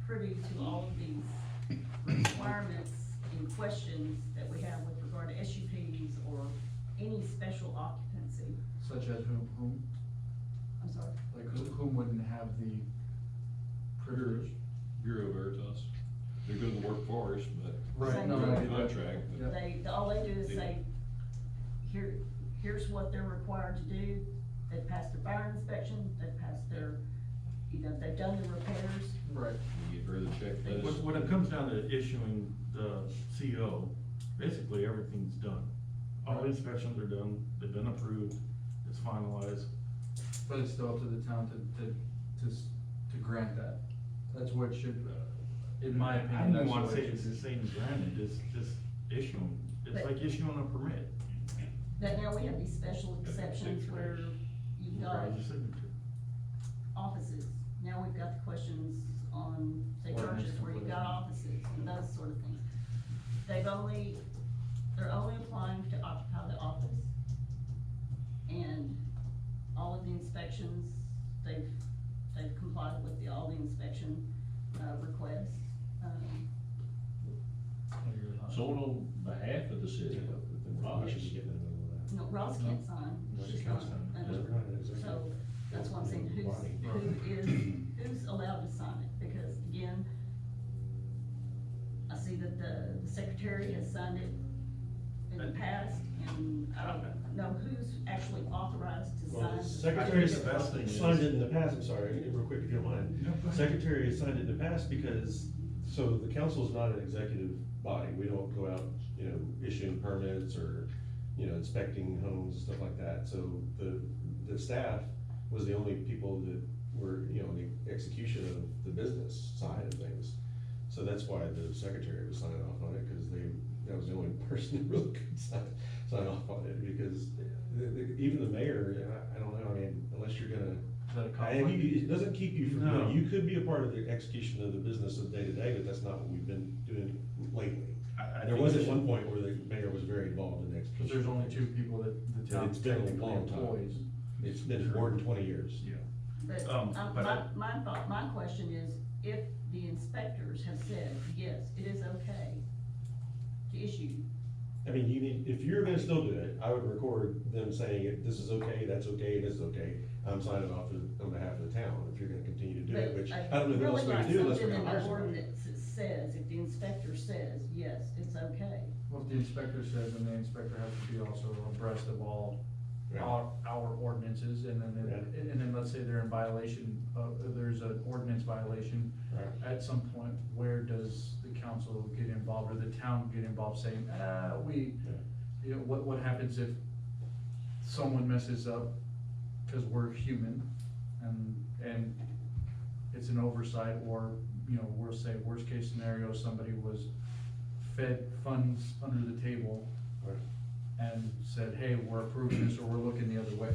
privy to all of these requirements and questions that we have with regard to SUPs or any special occupancy. Such as whom, I'm sorry. like whom wouldn't have the privilege? Bureau Veritas. They're doing the work for us, but. Right, no, Under I get that. contract, Yeah. but All they do is say, here's what they're required to do. They've passed their fire inspection, they've passed their, they've done the repairs. Right. you get rid of the checklist. when it comes down to issuing the CO, basically everything's done. All the inspections are done, they've been approved, it's finalized. But it's still up to the town to grant that. That's what should, in my I opinion. don't even that's wanna what say it it's should the same granted, it's just issuing, it's But- like issuing a permit. That now we have these special exceptions where you've got Requires a signature. offices. Now we've got the questions on, say, Ordinance churches where you've got offices and those sort of things. They're only applying to occupy the office. And all of the inspections, they've complied with all the inspection, requests. Someone on behalf of the city, We should be getting in the middle of that. No, Ross can't sign. No, she She's can't not sign. under- That's right, exactly. So, that's why I'm saying who's allowed to sign it, because again, I see that the secretary has signed it in the past, and I don't know who's actually authorized to Well, sign. the secretary the best thing is- signed it in the past, I'm sorry, real quick, if you don't mind. No, go ahead. Secretary has signed it in the past because, so the council is not an executive body, we don't go out, issuing permits or, inspecting homes, stuff like that. So the staff was the only people that were, the execution of the business side of things. So that's why the secretary was signing off on it, cause that was the only person who really could sign off on it, because even the mayor, I don't know, I mean, unless you're gonna. Is that a I conflict? mean, it doesn't keep you from, No. you could be a part of the execution of the business of day to day, but that's not what we've been doing lately. I There think was we at one should- point where the mayor was very involved in the Cause execution. there's only two people that the town It's been a technically long time. employs. It's been more than 20 years. Yeah. But, but my question is, if the inspectors have said, yes, it is okay to issue, I mean, if you're gonna still do it, I would record them saying, this is okay, that's okay, this is okay. I'm signing off on behalf of the town, if you're gonna continue to do it, but which I I don't know who else really we like can do unless we're something gonna in hire the somebody. ordinance that says, if the inspector says, yes, it's okay. Well, if the inspector says, then the inspector has to be also abreast of all Right. our ordinances, and then let's say they're in violation of, there's an ordinance violation. Right. At some point, where does the council get involved, or the town get involved, saying, what happens if someone messes up, cause we're human, and it's an oversight, or, we'll say, worst case scenario, somebody was fed funds under the table Right. and said, hey, we're approving this, or we're looking the other way.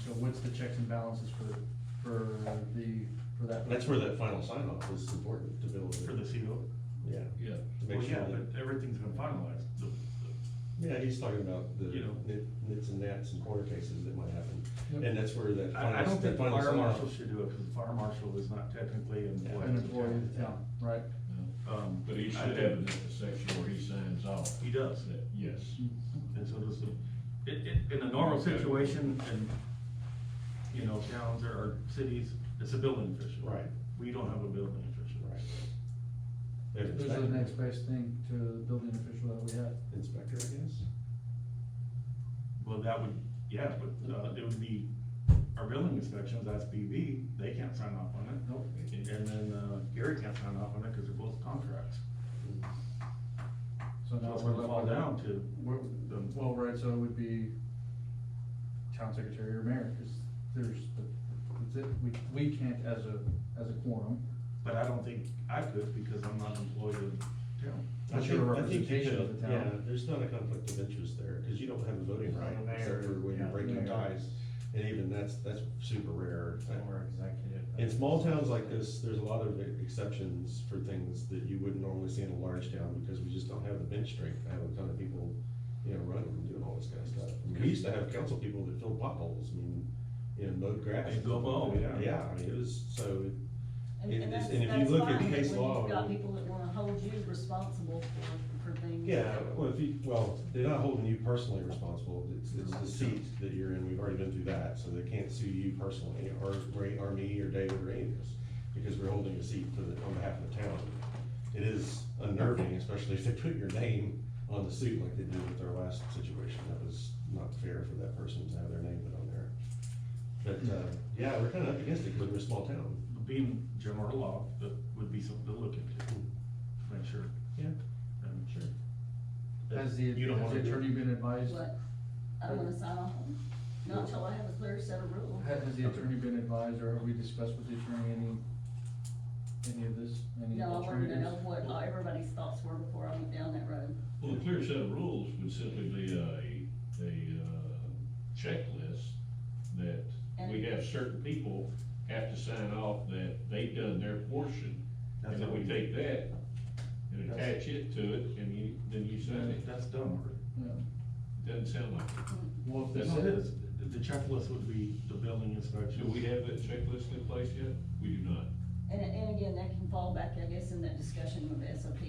So what's the checks and balances for that? That's where that final sign off is important to build. For the CO? Yeah. yeah. To Well, make yeah, sure that, but everything's been finalized. yeah, he's talking about the You know. nits and gnats and corner cases that might happen. Yep. And that's where that I final, don't think that the final fire sign off. marshal should do it, because the fire marshal is not technically an employee. An employee of the town, right? But he should I have think- a section where he signs off. He does. That, yes. And so does in a normal situation, and, towns or cities, it's a building official. Right. We don't have a building official. Right. They have Who's the inspector. next best thing to the building official that we have? Inspector, I guess. Well, that would, yeah, but, it would be, our building inspections, that's BB, they can't sign off on it. Nope. And then, Gary can't sign off on it, because they're both contracts. So So now it's we're gonna left fall with down to, well, right, so it would be town secretary or mayor, cause we can't as a quorum. but I don't think I could, because I'm not employed in town. But you're a I think you representation of could, the town. yeah, there's not a conflict of interest there, cause you don't have a voting right, except for when you're breaking Yeah. ties. And even that's super rare. Or executive. In small towns like this, there's a lot of exceptions for things that you wouldn't normally see in a large town, because we just don't have the bench strength to have a ton of people, running and doing all this kind of stuff. I mean, we used to have council people that filled potholes, mowed grass. And go mow, yeah. Yeah, I mean, it was, so, And It- that's, and if you that's look at fine, but case when law, you've got I mean- people that wanna hold you responsible for things. yeah, well, they're not holding you personally responsible, it's the seat that you're in, we've already been through that, so they can't sue you personally, or me, or David, or any of us, because we're holding a seat on behalf of the town. It is unnerving, especially if they put your name on the suit like they did with our last situation, that was not fair for that person to have their name put on there. But, yeah, we're kinda up against it, because we're a small town. Being general law, that would be something to look into, make sure. Yeah. I'm sure. Has You don't has wanna the do it. attorney been advised? But I don't wanna sign off on it, not until I have a clear set of rules. Has the attorney been advised, or have we discussed with the attorney any of this, any No, I wanted to alternatives? know what everybody's thoughts were before I went down that road. Well, a clear set of rules would simply be a checklist that we have certain people have to sign off that they've done their portion. And then we take that and attach it to it, and then you sign it. That's done already. Yeah. Doesn't sound like it. Well, if they No, said, it is. The checklist would be the building inspection. Do we have that checklist in place yet? We do not. And again, that can fall back, I guess, in that discussion with SOPs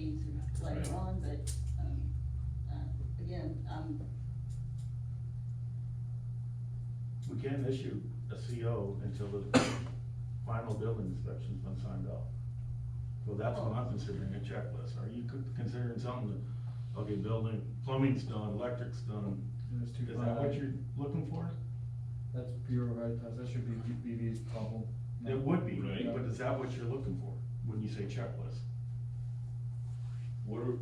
later Right. on, but, again, We can't issue a CO until the final building inspection's been signed off. So that's what I'm considering a checklist. Are you considering something that, okay, building, plumbing's done, electric's done? it's too. Is that what you're looking for? That's pure right, that should be BV's problem. It would be, Right. but is that what you're looking for when you say checklist? What are,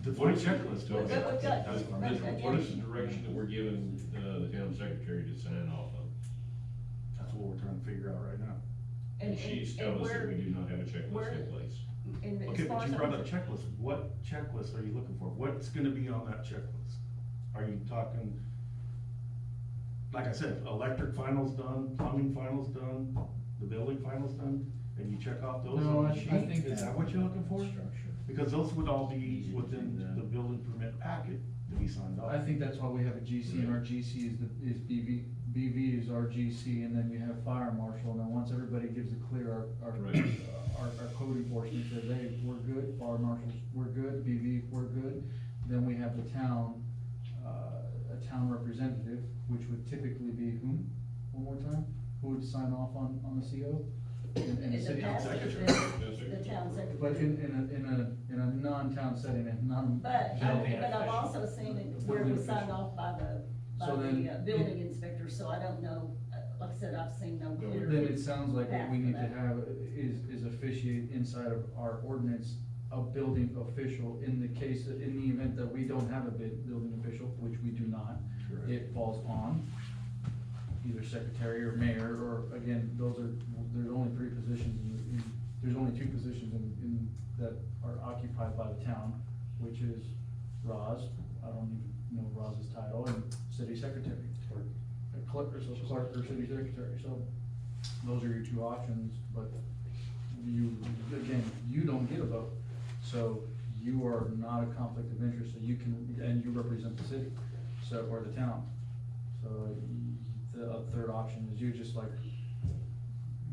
Define checklist to But us. we've got- That's what I'm- but- what is the direction that we're giving, the town secretary to sign off of? That's what we're trying to figure out right now. and She's and telling us that we're- we do not have a checklist we're- in place. and as Okay, far but as you brought I'm- up checklist. What checklist are you looking for? What's gonna be on that checklist? Are you talking, like I said, electric final's done, plumbing final's done, the building final's done, and you check off those No, on I the sheet? think- Is that what you're looking for? Structure. Because those would all be within the building permit packet to be signed off. I think that's why we have a GC, and our GC is BV is our GC, and then we have fire marshal, and then once everybody gives it clear, our Right. our code enforcement says, hey, we're good, fire marshals, we're good, BV, we're good, then we have the town, a town representative, which would typically be whom, one more time? Who would sign off on the CO? In the In the city. past, it's secretary. been the town secretary. But in a non-town setting, and non. But building I've official. also seen it where Building we signed official. off by So the then- building inspector, so I don't know, like I said, I've seen no clear. Then it sounds like what we need to path for that. have is officiate inside of our ordinance, a building official in the case, in the event that we don't have a building official, which we do not. Correct. It falls on either secretary or mayor, or again, there's only three positions there's only two positions that are occupied by the town, which is Roz, I don't even know Roz's title, and city secretary. A clerk or city secretary, so those are your two options, but you, again, you don't get a vote. So you are not a conflict of interest, so you can, and you represent the city, so, or the town. So the third option is you just like,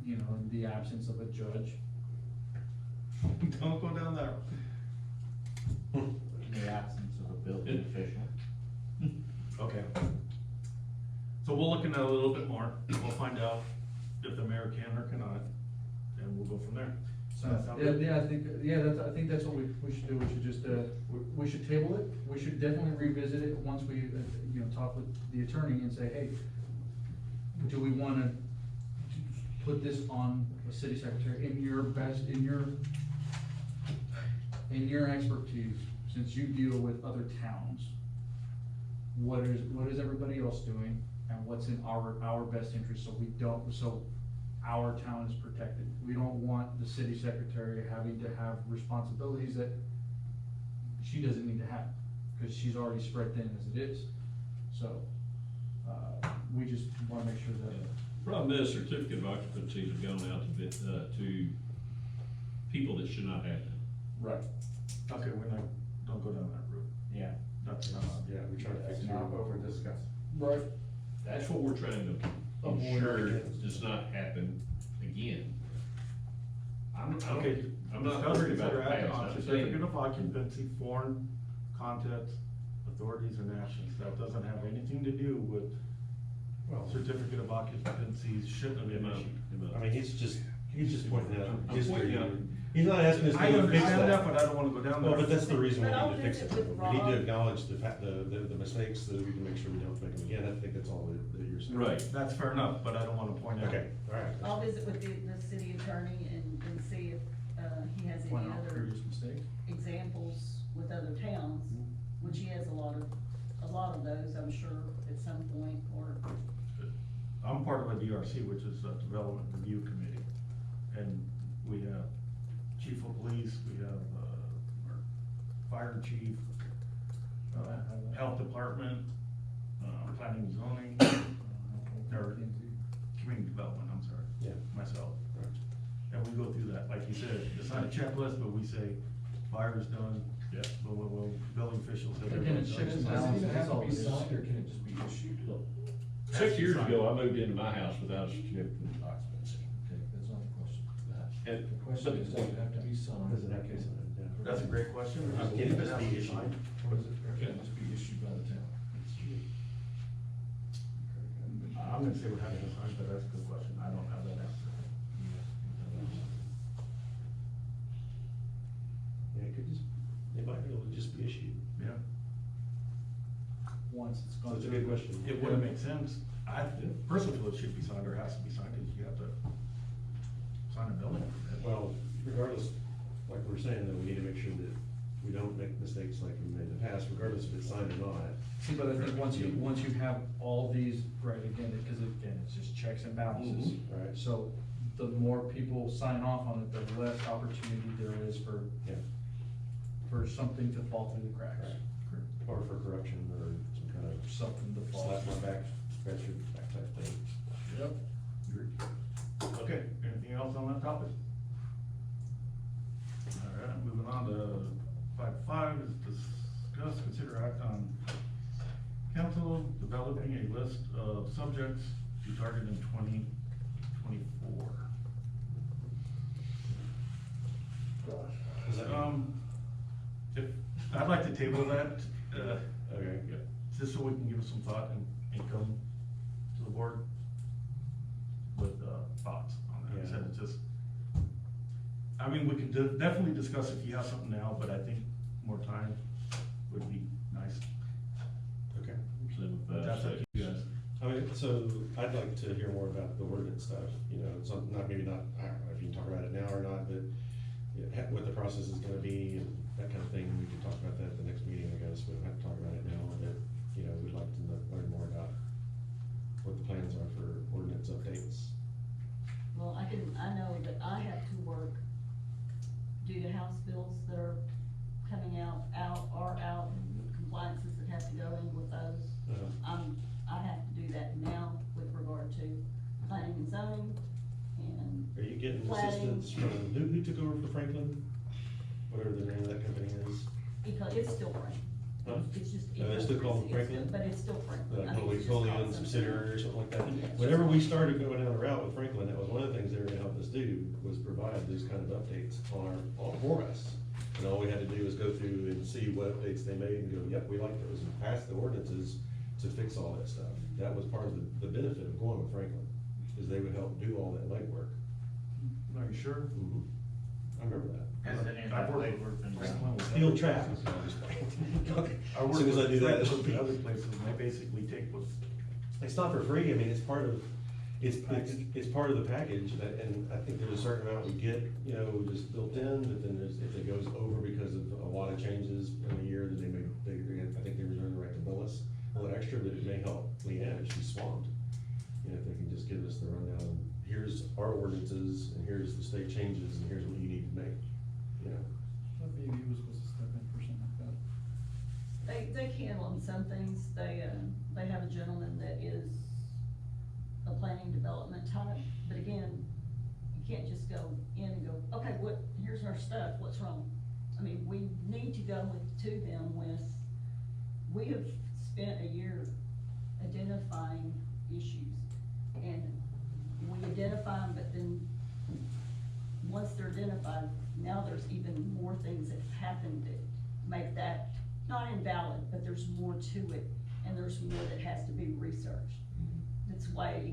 you know, in the absence of a judge. Don't go down that. In the absence of a building official. Okay. So we'll look into it a little bit more. We'll find out if the mayor can or cannot, and we'll go from there. So, That sound yeah, good? I think that's what we should do, we should just, we should table it, we should definitely revisit it once we, you know, talk with the attorney and say, hey, do we wanna put this on the city secretary in your expertise, since you deal with other towns? What is everybody else doing, and what's in our best interest, so our town is protected. We don't want the city secretary having to have responsibilities that she doesn't need to have, cause she's already spread thin as it is. So, we just wanna make sure that. Problem is, certificate of occupancies have gone out to people that should not have them. Right. Okay, don't go down that route. Yeah. That's not, Yeah, we try to fix Let's it. not over discuss. Right. That's what we're trying to Avoid ensure again. does not happen again. I'm not okay. worried about the Discuss, past, I'm certificate saying, of occupancy, foreign contents, authorities and actions. That doesn't have anything to do with certificate of occupancy shouldn't have been issued. I mean, he's just pointing out I'm history. pointing out- He's not asking us I to fix understand that, that. but I don't wanna go down that. Well, but that's the reason we But I'll need to fix it. visit with We need Rob. to acknowledge the fact, the mistakes, so that we can make sure we don't make them again. I think that's all that you're saying. right, That's fair enough, but I don't wanna point out. Okay, all right. I'll visit with the city attorney and see if, he has any Point out other previous mistakes. examples with other towns, which he has a lot of those, I'm sure, at some point, or, I'm part of a DRC, which is a Development Review Committee, and we have chief of police, we have, our fire chief, health department, planning and zoning, or community development, I'm sorry. Yeah. Myself. Right. And we go through that, like you said, it's not a checklist, but we say fire's done. Yeah. Well, building officials have their Again, own checks and Does it balances, even that's have all to it be is. signed, or can it just be issued? 6 years ago, I moved into my house without a certificate of occupancy. Okay, that's not the question. And, The question is, does it have to be signed? Does it have to be signed? Yeah. That's a great question. Can it just be issued? Or can it just be issued by the town? I'm gonna say we're having a time, but that's a good question. I don't have that answer. Yeah, it could just, it might be able to just be issued. Yeah. Once it's So gone it's a through. good question. It wouldn't make sense. I personally feel it should be signed or has to be signed, because you have to sign a building permit. Well, regardless, like we were saying, though, we need to make sure that we don't make mistakes like we made in the past, regardless if it's signed or not. See, but I think once you have all these, right, again, because again, it's just checks and balances. Right. So the more people sign off on it, the less opportunity there is for, Yeah. for something to fall through the cracks. Or for corruption or some kind of Something to fall. slap my back, scratch your back type thing. Yep. Okay, anything else on that topic? All right, moving on to 5.5 is discuss, consider act on council developing a list of subjects to target in 2024. Is that- If, I'd like to table that, Okay. just so we can give it some thought and come to the board with, thoughts on that. Yeah. So it's just, I mean, we can definitely discuss if you have something now, but I think more time would be nice. Okay. But that's up to you guys. I mean, so I'd like to hear more about the ordinance stuff, you know, something, not, maybe not, I don't know if you can talk about it now or not, but you know, what the process is gonna be and that kind of thing. We can talk about that at the next meeting, I guess. We don't have to talk about it now, but, you know, we'd like to learn more about what the plans are for ordinance updates. Well, I know that I have to work due to House bills that are coming out, compliances that have to go in with those. I have to do that now with regard to planning and zoning and Are you getting Planning. assistance from, who took over for Franklin? Whatever the name of that company is. it's still Franklin. Huh? It's just. They still call them it's Franklin? still- But it's still Franklin. I mean, Wholly it's just called owned something subsidiary or else. something like that. Yes. Whenever we started going down the route with Franklin, that was one of the things they were gonna help us do, was provide these kind of updates for us. And all we had to do was go through and see what updates they made and go, yep, we like those, and pass the ordinances to fix all that stuff. That was part of the benefit of going with Franklin, is they would help do all that legwork. Are you sure? I remember that. Has any of I've that worked legwork been with done? Franklin with Steel other trap. places. I As work soon as I with do that, Franklin it'll with be- other places, and they basically take what's. It's not for free, I mean, it's part of, it's part of the package, and I think there's a certain amount we get, you know, just built in, but then there's, if it goes over because of a lot of changes in a year, then I think they reserve the right to bill us a little extra, but it may help Leann if she's swamped. You know, if they can just give us the rundown, here's our ordinances, and here's the state changes, and here's what you need to make, you know. That maybe was supposed to step in for something like that. They can on some things. They have a gentleman that is a planning development type, but again, you can't just go in and go, okay, here's our stuff, what's wrong? I mean, we need to go to them with, we have spent a year identifying issues, and we identify them, but then, once they're identified, now there's even more things that happen that make that not invalid, but there's more to it, and there's more that has to be researched. That's why,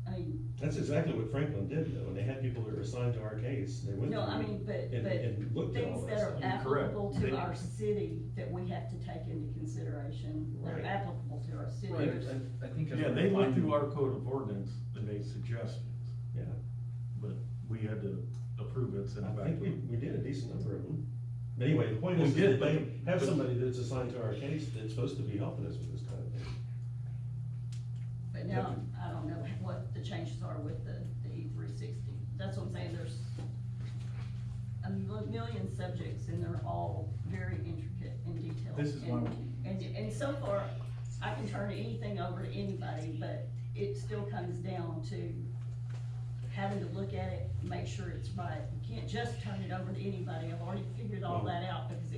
I mean. That's exactly what Franklin did, though, and they had people that were assigned to our case, they went through. No, I mean, but and looked at all things that that are stuff. Correct. applicable They- to our city that we have to take into consideration, that are Right. applicable to our city. Right, I think. as Yeah, we're they looked finding- through our code of ordinance and made suggestions, Yeah, but we had to approve it, send it I back think to them. we did a decent number of them. But anyway, the point We is did, that they but- have but- somebody that's assigned to our case that's supposed to be helping us with this kind of thing. But now, I don't know what the changes are with the E360. That's what I'm saying, there's a million subjects and they're all very intricate and detailed. This is why And so far, I can turn anything over to anybody, but it still comes down to having to look at it, make sure it's right. You can't just turn it over to anybody. I've already figured all that out because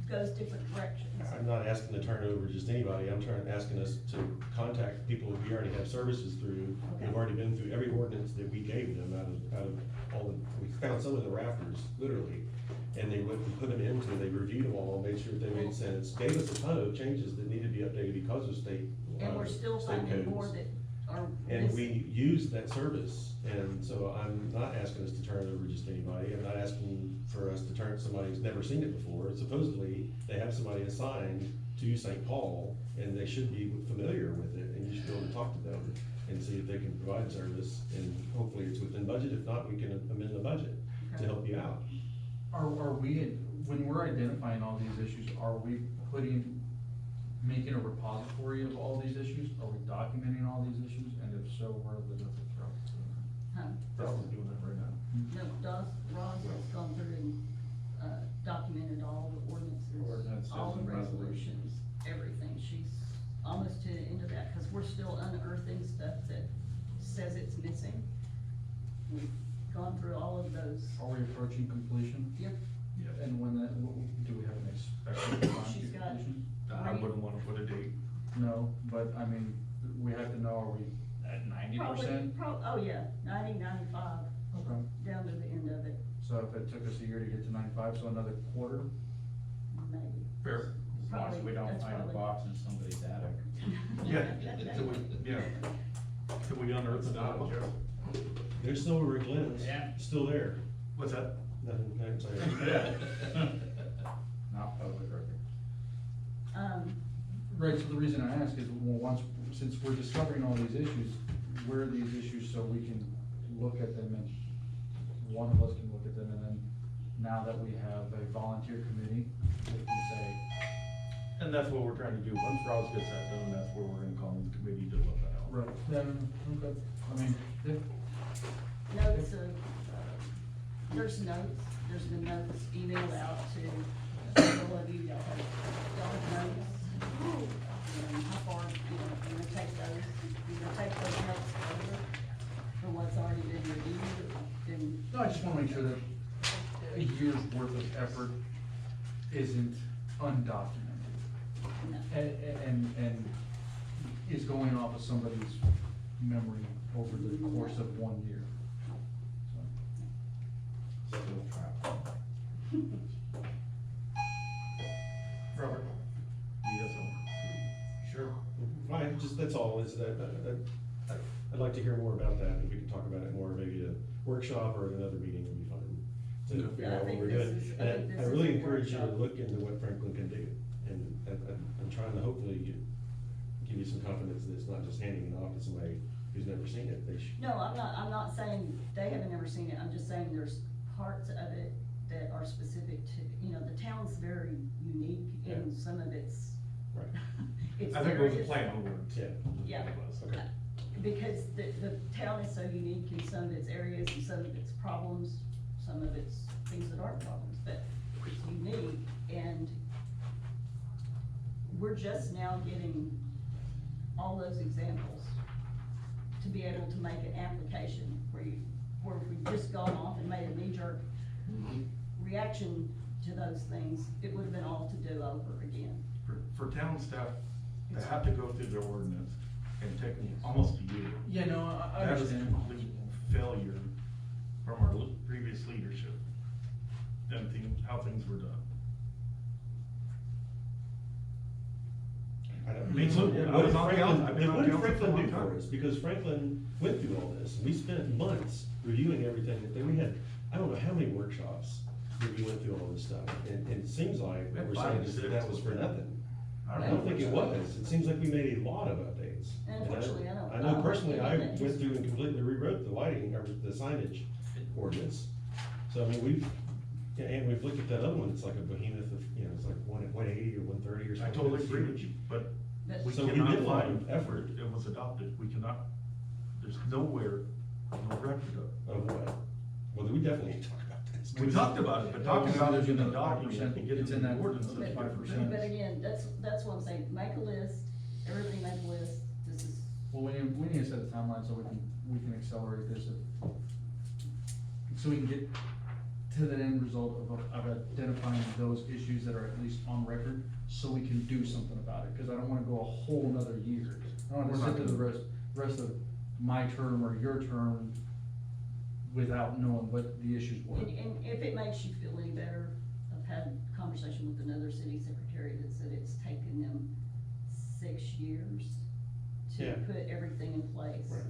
goes different directions. I'm not asking to turn it over just anybody, asking us to contact people we already have services through. Okay. We've already been through every ordinance that we gave them out of all the, we found some of the rafters, literally. And they went and put them into, they reviewed them all, made sure that they made sense, gave us a ton of changes that needed to be updated because of state. And we're still state finding more codes. that are And missing. we use that service, and so I'm not asking us to turn it over just anybody, I'm not asking for us to turn somebody who's never seen it before. Supposedly, they have somebody assigned to St. Paul, and they should be familiar with it, and you should be able to talk to them and see if they can provide service, and hopefully it's within budget, if not, we can amend the budget to Okay. help you out. Are we, when we're identifying all these issues, are we making a repository of all these issues? Are we documenting all these issues? And if so, where are the different routes? Huh? Probably doing that right now. No, Roz has gone through and, documented all the ordinances, Ordinances all the and resolutions, everything. She's almost to the end of that, cause we're still unearthing stuff that says it's missing. We've gone through all of those. Are we approaching completion? Yep. And when that, do we have an expected time to She's got- completion? I wouldn't wanna put a date. No, but I mean, we have to know, are we at 90%? Oh, yeah, 90, 95, Okay, down to the end of it, so if it took us a year to get to 95, so another quarter? maybe. Fair. As long as we don't That's find a probably- box in somebody's attic. Yeah, till we unearth the knowledge. There's still where Glenn's, Yeah. still there. What's that? Nothing, I'm sorry. Not public record. Right, so the reason I ask is, well, since we're discovering all these issues, where are these issues so we can look at them and one of us can look at them, and then now that we have a volunteer committee, we can say, And that's what we're trying to do. Once Ross gets that done, that's where we're gonna call the committee to look that out. right, okay, I mean, yeah, Notes of, there's been notes emailed out to all of you, y'all have notes. And how far, you're gonna take those notes over from what's already been reviewed, and, no, I just wanna make sure that a year's worth of effort isn't undocumented. no. And is going off of somebody's memory over the course of 1 year. So, Still trapped. Robert? Yes, sure. Fine, just, that's all, is that, I'd like to hear more about that, if we could talk about it more, maybe at a workshop or at another meeting would be fine. To Yeah. figure Yeah, I out what think we're this doing, is- I and think this I is really a encourage you to workshop. look into what Franklin can do, and I'm trying to hopefully give you some confidence that it's not just handing it off to somebody who's never seen it, they should. No, I'm not saying they haven't never seen it, I'm just saying there's parts of it that are specific to, the town's very unique in Yeah. some of its. Right. its I think it was a areas. play on words. Yeah. Yeah. It was. Okay. Because the town is so unique in some of its areas and some of its problems, some of its things that aren't problems, but it's unique, and we're just now getting all those examples to be able to make an application where if we've just gone off and made a knee-jerk reaction to those things, it would've been all to do over again. For town staff to have to go through their ordinance and take almost a year. yeah, no, I That is understand. complete failure from our previous leadership and how things were done. I don't- I mean, look, What I was did on Franklin- council- I've been on what did council for a Franklin long do for time. us? Because Franklin went through all this, and we spent months reviewing everything, we had, I don't know how many workshops that we went through all this stuff, and it seems like We had what we're 5 saying or is that 6. that was for nothing. I Yeah. don't think it was, it seems like we made a lot of updates. And unfortunately, I don't- I know personally, I think went through and completely rewrote the lighting, or the signage ordinance, so I mean, and we've looked at that other one, it's like a behemoth of, it's like 180 or 130 or I something. totally It's agree with huge. you, but we So we cannot did a lot find of effort. it was adopted. We cannot, there's nowhere, no record of. Of what? Well, we definitely need to talk about this. We talked about it, but talking about it in the There's another document 5%, and getting it's in the that ordinance. is a 5%. different But thing. again, that's what I'm saying, make a list, everybody make a list, this is, Well, we need to set a timeline so we can accelerate this, so we can get to the end result of identifying those issues that are at least on record, so we can do something about it, cause I don't wanna go a whole nother year. I don't We're wanna not sit to the rest of my term or your term without knowing what the issues were. And if it makes you feel any better, I've had a conversation with another city secretary that said it's taken them 6 years to Yeah. put everything in place. Right.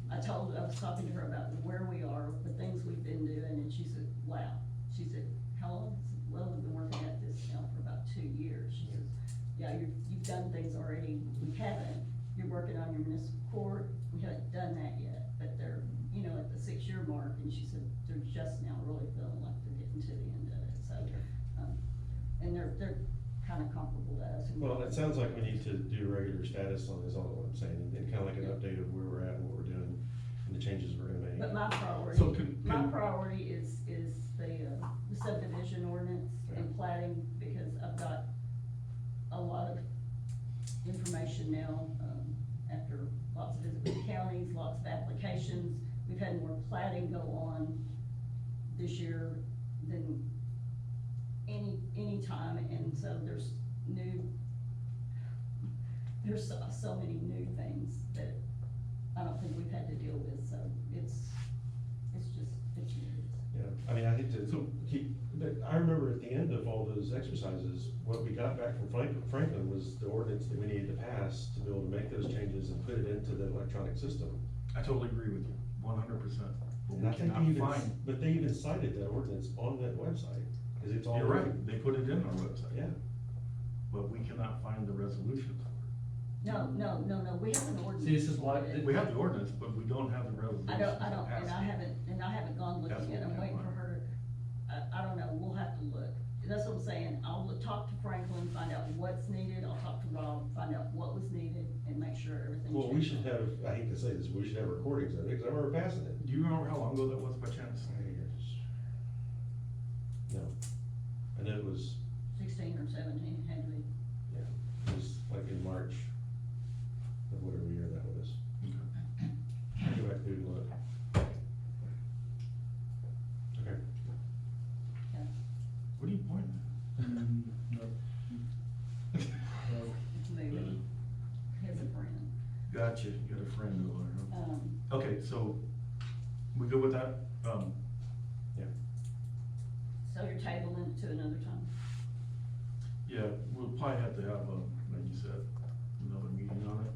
I was talking to her about where we are, the things we've been doing, and she said, wow. She said, how long? I said, well, we've been working at this now for about 2 years. She says, yeah, you've done things already, we haven't. You're working on your municipal court, we haven't done that yet, but they're, at the 6-year mark, and she said, they're just now really feeling like they're getting to the end of it, so. And they're kind of comparable to us. Well, it sounds like we need to do a regular status on this, all what I'm saying, and kind of like an update of where we're at and what we're doing, and the changes we're gonna make. But my So priority is the subdivision ordinance and plating, because I've got a lot of information now, after lots of visits with counties, lots of applications. We've had more plating go on this year than any time, and so there's so many new things that I don't think we've had to deal with, so it's new. Yeah, I mean, I hate to keep, but I remember at the end of all those exercises, what we got back from Franklin was the ordinance that we needed to pass to be able to make those changes and put it into the electronic system. I totally agree with you, 100%. But And we I think cannot find, but they even cited that ordinance on that website, cause it's all. you're right, they put it in our website. Yeah. But we cannot find the resolution for No, we have an ordinance. See, this is why- it. We have the ordinance, but we don't have the resolution. I don't, to pass and it. I haven't gone That's looking what yet, I'm we waiting can't for her to, I don't know, we'll have to look. That's what I'm saying, talk to Franklin, find out what's needed, I'll talk to Rob, find out what was needed, and make sure everything's. Well, we checked should off. have, I hate to say this, we should have recordings of it, cause I remember passing it. Do you remember how long ago that was by chance? No, I know it was, 16 or 17, it had to be. yeah, it was like in March of whatever year that was. I'll go back through and look. Okay. Yeah. What are you pointing No. It's moving. He has a friend. at? Gotcha, you got a friend over there, huh? Um, Okay, so, we good with that? Yeah. so you're tabling it to another time? Yeah, we'll probably have to have, like you said, another meeting on it.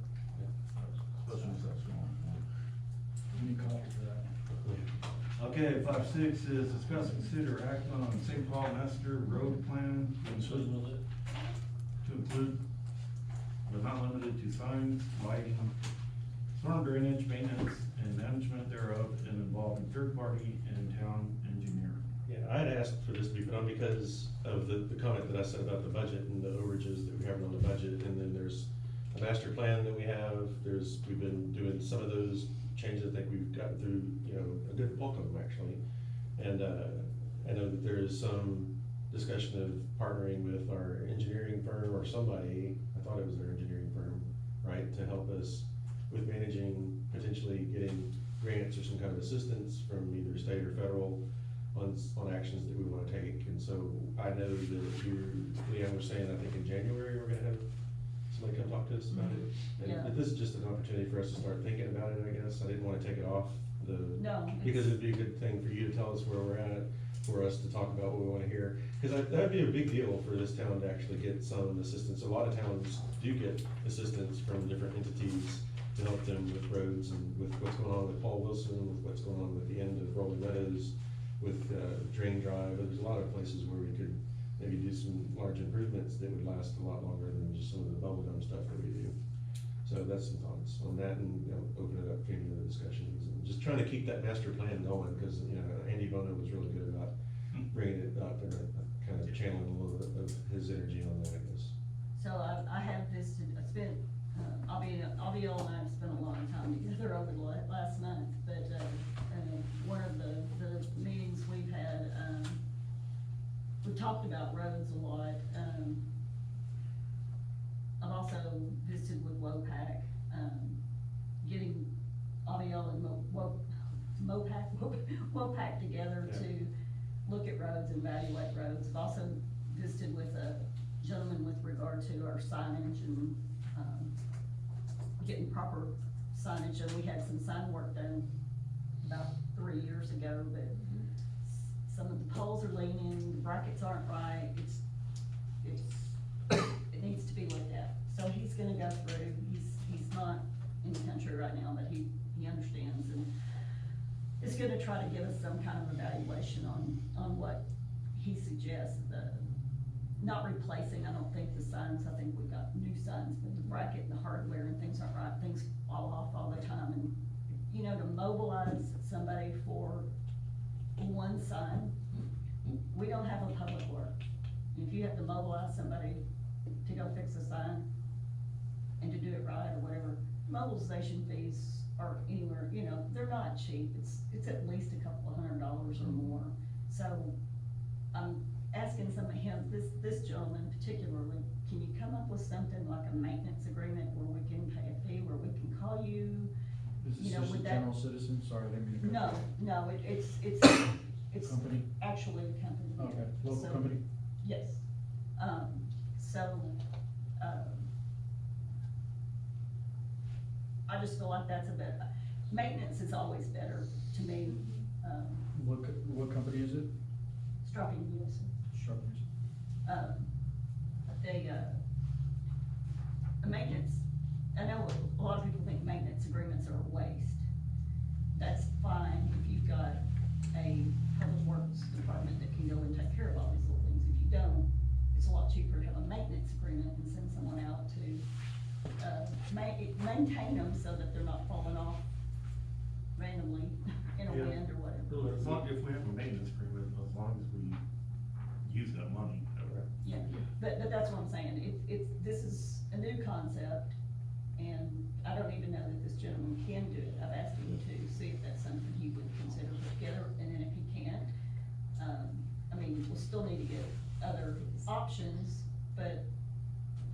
Especially if that's going. Give me a copy of that. Okay, 5.6 is discuss, consider, act on St. Paul Master Road Plan to include, but not limited to signs, lighting, storm drainage, maintenance, and management thereof, and involving third party and town engineer. Yeah, I had asked for this to be put on because of the comment that I said about the budget and the overages that we have on the budget, and then there's a master plan that we have, we've been doing some of those changes, I think we've gotten through, a good bulk of them actually. And, I know that there is some discussion of partnering with our engineering firm or somebody, I thought it was their engineering firm, right, to help us with managing, potentially getting grants or some kind of assistance from either state or federal on actions that we wanna take. And so I know that Leann was saying, I think in January, we're gonna have somebody come talk to us about it. Yeah. And this is just an opportunity for us to start thinking about it, I guess. I didn't wanna take it off No. because it'd be a good thing for you to tell us where we're at, for us to talk about what we wanna hear. Cause that'd be a big deal for this town to actually get some assistance. A lot of towns do get assistance from different entities to help them with roads and with what's going on with Paul Wilson, with what's going on with the end of Rolling Meadows, with Drain Drive. There's a lot of places where we could maybe do some large improvements that would last a lot longer than just some of the bubblegum stuff that we do. So that's some thoughts on that, and open it up for any other discussions, and just trying to keep that master plan going, because Andy Bono was really good about bringing it up and kind of channeling a little bit of his energy on that, I guess. So I have this, I spent, Abiel and I have spent a lot of time together over the last month, but, one of the meetings we've had, we talked about roads a lot. I've also visited with WOPAC, getting Abiel and WOPAC together Yeah. to look at roads. signage and, getting proper signage, and we had some sign work done about 3 years ago, but some of the poles are leaning, the brackets aren't right, it needs to be looked at. So he's gonna go through, he's not in the country right now, but he understands, and is gonna try to give us some kind of evaluation on what he suggests, not replacing, I don't think the signs, I think we've got new signs, but the bracket and the hardware and things aren't right, things fall off all the time, and, you know, to mobilize somebody for one sign, we don't have a public work. If you have to mobilize somebody to go fix a sign and to do it right or whatever, mobilization fees are anywhere, you know, they're not cheap, it's at least a couple of $100 or more. So I'm asking some of him, this gentleman particularly, can you come up with something like a maintenance agreement where we can pay a fee, where we can call you? Is this You know, just a with that- general citizen? Sorry, I didn't mean to. No, it's Company? actually a company. yeah. Okay, local So- company? Yes, I just feel like that's a bit, maintenance is always better to me, What company is it? Stropping Nielsen. Sharpness. The maintenance, I know a lot of people think maintenance agreements are a waste. That's fine if you've got a public works department that can go and take care of all these little things. If you don't, it's a lot cheaper to have a maintenance agreement and send someone out to, maintain them so that they're not falling off randomly in a Yeah. wind or whatever. As long, if we have a maintenance agreement, as long as we use that money. Yeah, but that's what I'm saying, this is a new concept, and I don't even know that this gentleman can do it. I've asked him to see if that's something he would consider put together, and then if he can't, I mean, we'll still need to get other options, but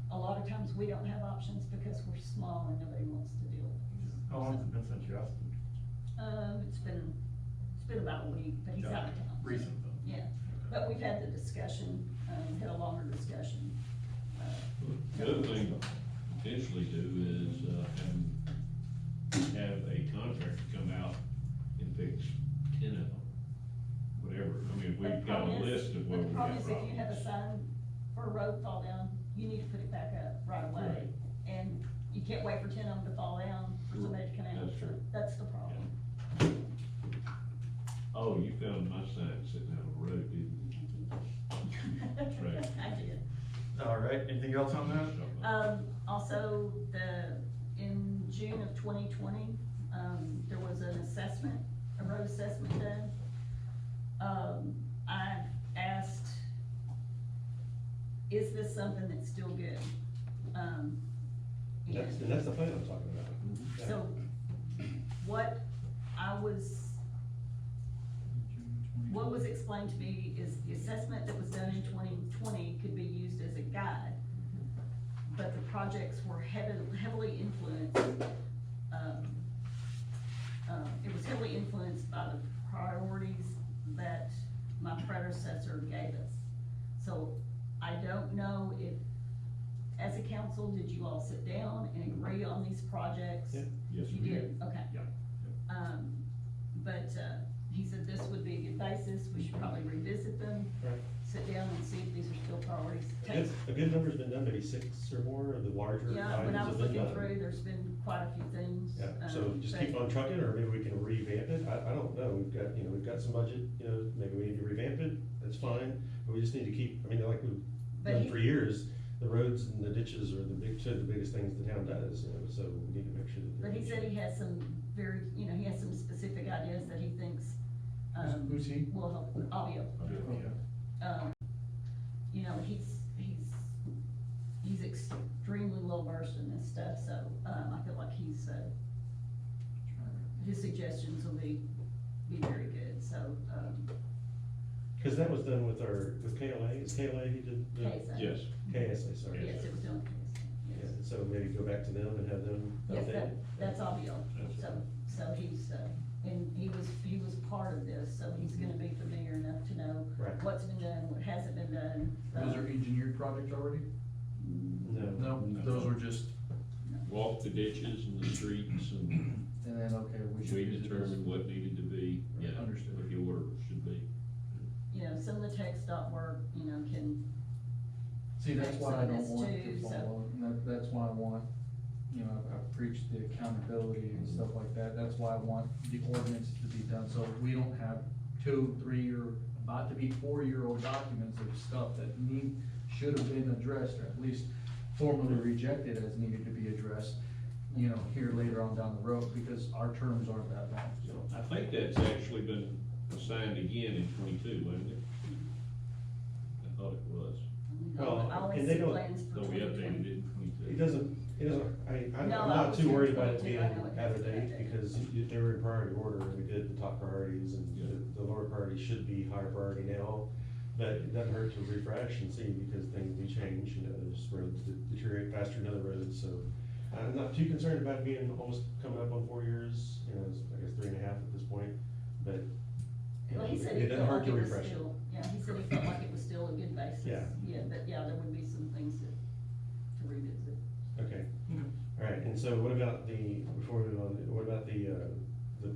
a lot of times we don't have options because we're small and nobody wants to deal with it. How long has it been since you asked him? It's been about a week, but he's out of town. Recent though? Yeah, but we've had the discussion, had a longer discussion. The other thing to potentially do is, have a contractor come out and fix 10 of them, whatever, I mean, But the we've got a problem is- list of where But we the have problem is if you have a problems. sign for a road fall down, you need to put it back up right away. Right. And you can't wait for 10 of them to fall down for somebody to come out. That's true. That's the problem. Oh, you found my sign sitting out on the road, didn't you? Right. I did. All right, anything else on that? Also, in June of 2020, there was an assessment, a road assessment done. I asked, is this something that's still good? And that's the plan I'm talking about. Yeah. So, what was explained to me is the assessment that was done in 2020 could be used as a guide, but the projects were heavily influenced, it was heavily influenced by the priorities that my predecessor gave us. So, I don't know if, as a council, did you all sit down and agree on these projects? Yeah. Yes, You we did, okay. Yeah. But, he said this would be a good basis, we should probably revisit them, Right. sit down and see if these are still priorities. A good number's been done, maybe 6 or more of the larger Yeah, when I items was have been looking done. through, there's been quite a few things. Yeah, so just but- keep on trucking, or maybe we can revamp it, I don't know, we've got some budget, maybe we need to revamp it, that's fine, but we just need to keep, I mean, like we've But done he- for years, the roads and the ditches are two of the biggest things the town does, so we need to make sure that. But he said he has some he has some specific ideas that he thinks, Who's he? will help, audio. Okay. He's extremely well versed in this stuff, so, I feel like his suggestions will be very good, so, Cause that was done with KLA, is KLA he did? KSA. Yes. KSA, sorry. Yes, it was done, Yeah, yes. so maybe go back to them and have them Yes, updated? that's audio, so he's, and he was part of this, so he's gonna be familiar enough to know Right. what's been done, what hasn't been done. Those are engineered projects already? No. No, those were just, Walk the ditches and the streets and and then, okay, we should we use it as. determined what needed to be, yeah, Understood. what the order should be. You know, some of the tech stop work, you know, can, See, that's Make what I some don't of this want too, to so- follow, and that's why I want, you know, I've preached the accountability and stuff like that, that's why I want the ordinance to be done, so we don't have 2, 3, or about to be 4-year-old documents of stuff that should have been addressed, or at least formally rejected as needed to be addressed, you know, here later on down the road, because our terms aren't that long, so. I think that's actually been assigned again in 22, wasn't it? I thought it was, Well, I only and they see don't- plans for so we updated 2020. it in 22. I'm No, I not was too in worried about it 22, being I know it out of has date, been because they were in priority order, and we did the top priorities, and the lower priority should be higher priority now. But it doesn't hurt to refresh and see, because things do change, you know, there's roads that deteriorate faster than other roads, so. I'm not too concerned about being almost coming up on 4 years, you know, it's, I guess 3.5 at this point, but. you Well, know, he said it he doesn't felt hurt like to it was refresh it. still, yeah, he said he felt like it was still a good basis. Yeah. Yeah, but yeah, there would be some things to revisit. Okay, alright, and so what about before we move on, what about the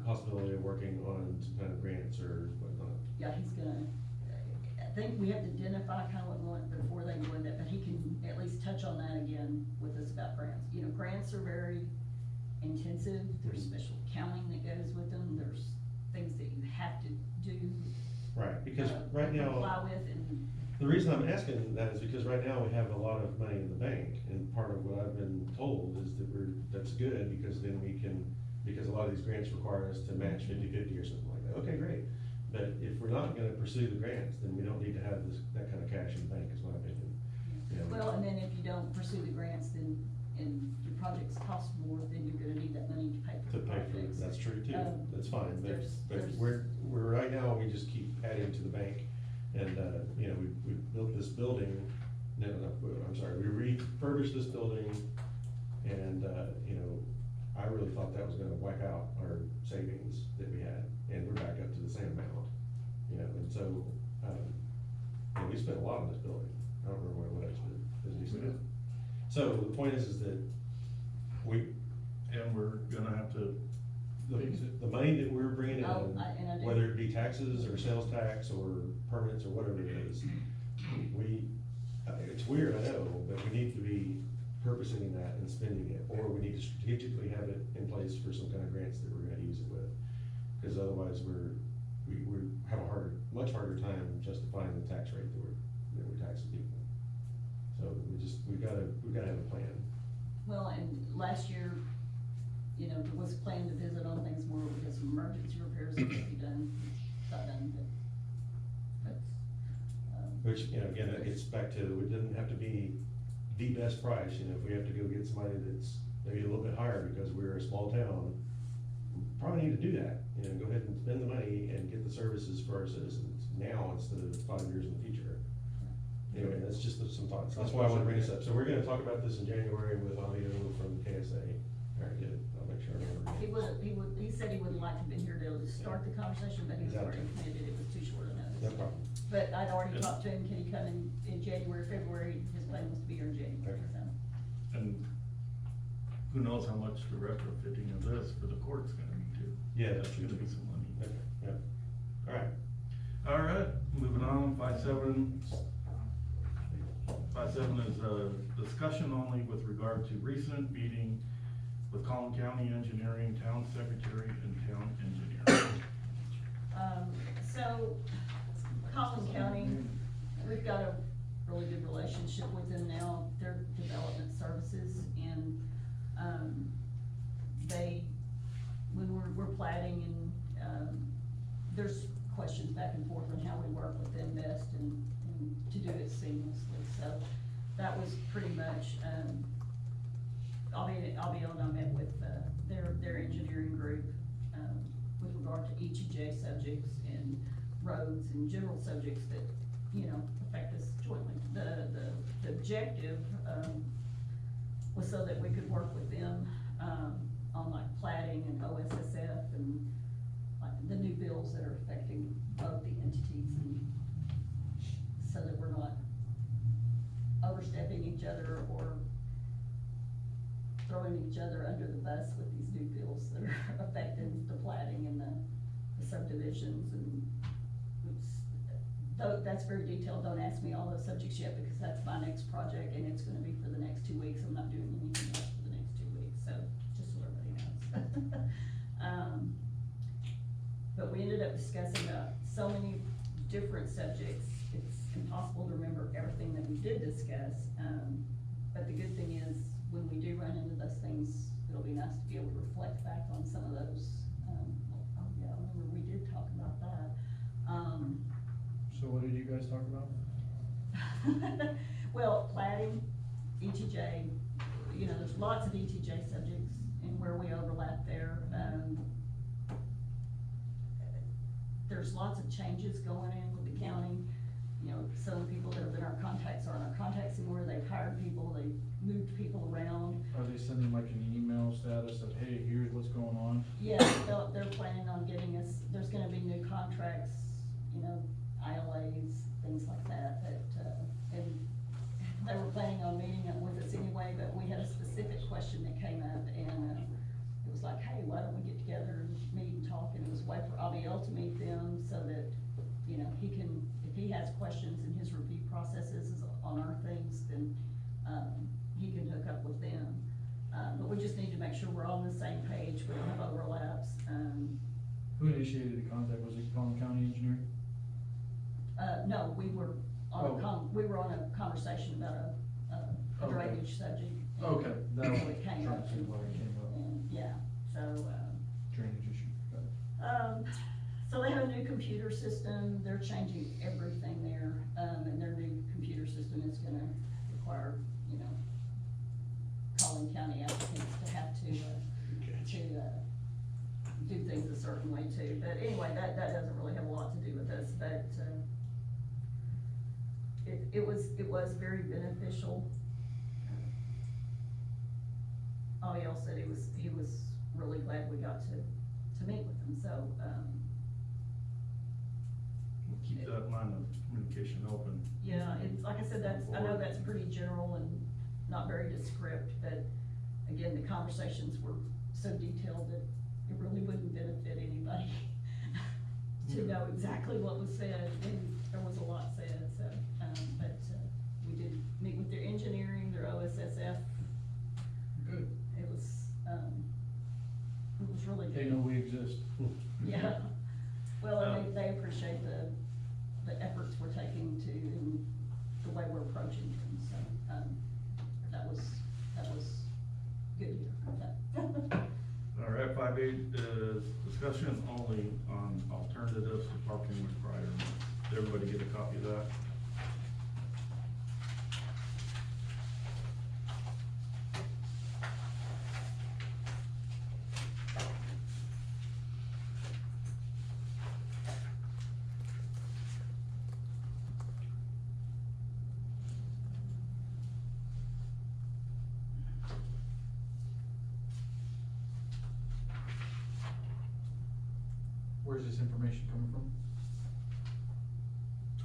possibility of working on some kind of grants or whatnot? Yeah, he's gonna, I think we have to identify kind of what we want before they go in that, but he can at least touch on that again with us about grants. You know, grants are very intensive, there's special accounting that goes with them, there's things that you have to do. Right, because right now. Comply with, and The reason I'm asking that is because right now we have a lot of money in the bank, and part of what I've been told is that that's good, because then we can, because a lot of these grants require us to match 50-50 or something like that, okay, great. But if we're not gonna pursue the grants, then we don't need to have that kind of cash in the bank, is my opinion. You know, well, and then if you don't pursue the grants, then, and your projects cost more, then you're gonna need that money to pay for To the pay for, projects. that's true too, that's fine, but there's- we're right now, we just keep adding to the bank. And, you know, we built this building, I'm sorry, we refurbished this building, and, you know, I really thought that was gonna wipe out our savings that we had, and we're back up to the same amount, you know, and so, and we spent a lot on this building, I don't remember what it was, but it was decent. So the point is that And we're gonna have to, the money that we're bringing Oh, in, and I do. whether it be taxes or sales tax or permits or whatever it is, it's weird, I know, but we need to be purposing that and spending it, or we need to strategically have it in place for some kind of grants that we're gonna use it with. Cause otherwise we have a much harder time justifying the tax rate that we're taxing people. So we've gotta have a plan. Well, and last year, you know, there was a plan to visit on things where we had some emergency repairs that could be done, not done, but that's, Which, you know, again, it gets back to, it doesn't have to be the best price, you know, if we have to go get somebody that's maybe a little bit higher because we're a small town, we probably need to do that, you know, go ahead and spend the money and get the services for our citizens now instead of 5 years in the future. Anyway, that's just some thoughts, that's why I wanna bring this up, so we're gonna talk about this in January with audio from KSA. Alright, good, I'll make sure I remember. he said he would like to have been here to start the conversation, but he was He's out of already town. committed, it was too short a notice. No problem. But I'd already talked to him, can he come in January, February, his plan was to be here in January, Okay. so. and who knows how much the retrofitting of this for the court's gonna be too. Yeah, that's true Gonna too. be some money. Okay, yep, alright. All right, moving on, 5.7. 5.7 is a discussion only with regard to recent meeting with Collin County Engineering, Town Secretary, and Town Engineer. So, Collin County, we've got a really good relationship with them now, their development services, and, when we're plating and, there's questions back and forth on how we work with them best and to do it seamlessly, so that was pretty much, I'll be honest, I met with, their engineering group, with regard to each of J subjects and roads and general subjects that, you know, affect us jointly. The objective, was so that we could work with them, on like plating and OSSF and like the new bills that are affecting both the entities, and so that we're not overstepping each other or throwing each other under the bus with these new bills that are affecting the plating and the subdivisions and though that's very detailed. Don't ask me all those subjects yet because that's my next project and it's gonna be for the next 2 weeks. I'm not doing anything else for the next 2 weeks, so just so everybody knows. But we ended up discussing so many different subjects, it's impossible to remember everything that we did discuss. But the good thing is, when we do run into those things, it'll be nice to be able to reflect back on some of those. Oh yeah, I remember we did talk about that. So what did you guys talk about? Well, plating, ETJ, you know, there's lots of ETJ subjects and where we overlap there. There's lots of changes going in with the county. You know, some people that have been our contacts aren't our contacts anymore. They've hired people, they've moved people around. Are they sending like an email status of, hey, here's what's going on? Yeah, they're planning on getting us, there's gonna be new contracts, you know, ILAs, things like that, and they were planning on meeting with us anyway, but we had a specific question that came up, and, it was like, hey, why don't we get together and meet and talk, and it was a way for Abiel to meet them, so that, you know, he can, if he has questions and his review processes is on our things, then, he can hook up with them. But we just need to make sure we're all on the same page, we don't have overlaps, Who initiated the contact? Was it Collin County Engineer? no, we were Oh. we were on a conversation about a Okay. drainage subject. and Okay, that so was, it came trying up, to see why it came up. and, yeah, so, Drainage issue. Got it. so they have a new computer system, they're changing everything there, and their new computer system is gonna require, you know, Collin County applicants to have to do things a certain way too, but anyway, that doesn't really have a lot to do with us, but, it was very beneficial. Abiel said he was really glad we got to meet with them, so, We'll keep that line of communication open. yeah, it's, like I said, I know that's pretty general and not very descriptive, but again, the conversations were so detailed that it really wouldn't benefit anybody to know exactly what was said, and there was a lot said, so, but, we did meet with their engineering, their OSSF. Good. It was really good. They know we exist. Yeah, well, and they appreciate the efforts we're taking to, and the way we're approaching things, so, that was good to hear. All right, 5.8 is discussion only on alternatives to parking requirements. Did everybody get a copy of that? Where's this information coming from?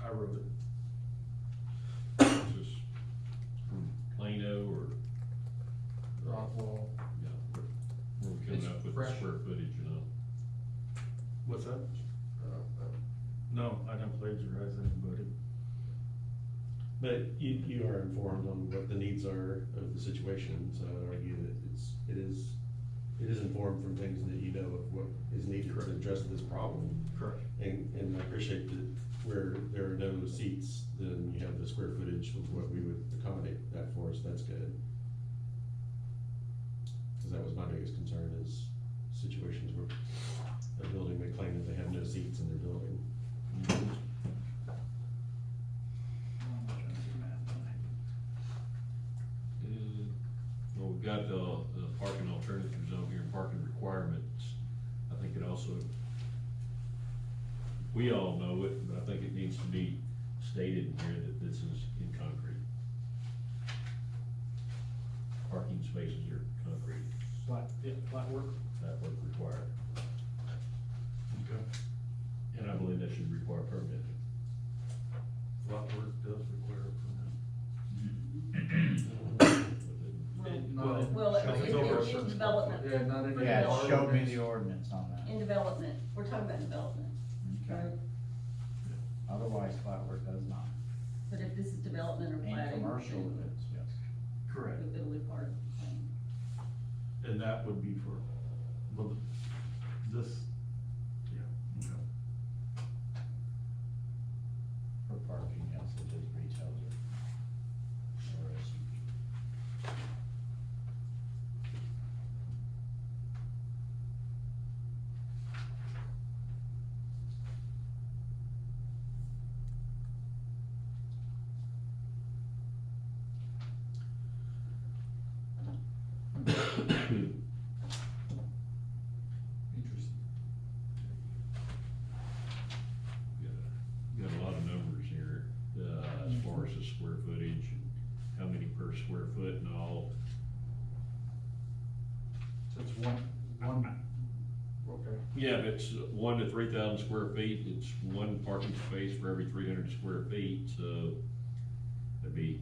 I wrote it. Is this from Plano or? Rockwall. Yeah, where we coming It's up with the fresh. square footage, you know? What's that? No, I didn't plagiarize anybody. But you are informed on what the needs are of the situation, so I would argue that it is informed from things that you know of what is needed to address this problem. Correct. And I appreciate that where there are no seats, then you have the square footage of what we would accommodate that for us, that's good. Cause that was my biggest concern is situations where a building may claim that they have no seats in their building. Well, we've got the parking alternatives on here, parking requirements. I think it also, we all know it, but I think it needs to be stated in here that this is in concrete. Parking spaces are concrete, Flat work. that work required, Okay. and I believe that should require permit. Lot work does require a permit. certain spot. development. Yeah, not in. Yeah, Yeah, it showed me the ordinance on that. In development, we're talking about development, Okay. right? Otherwise, flat work does not. But if this is development or And planning. commercial then it is, yes. Correct. It'll be part of the plan. And that would be for, well, this, yeah, okay. For parking, yes, it is retail or SUP. Interesting. Got a lot of numbers here, as far as the square footage and how many per square foot and all. So it's one, okay. Yeah, if it's 1 to 3,000 square feet, it's one parking space for every 300 square feet, so that'd be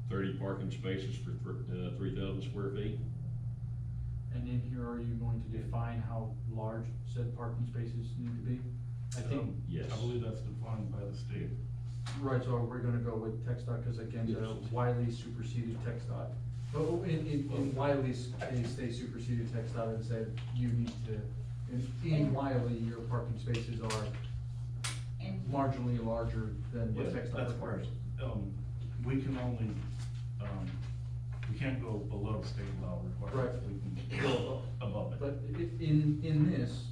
30 parking spaces for 3,000 square feet. And in here, are you going to define how large said parking spaces need to be? I think, Yes. I believe that's defined by the state. right, so we're gonna go with text dot, cause again, Yes. Wylie superseded text dot. Oh, in Wylie's case, they superseded text dot and said, you need to, in Wylie, your parking spaces are And marginally larger than what Yeah, text dot that's requires. correct. We can only, we can't go below state law requirements. We can go above it. But in this,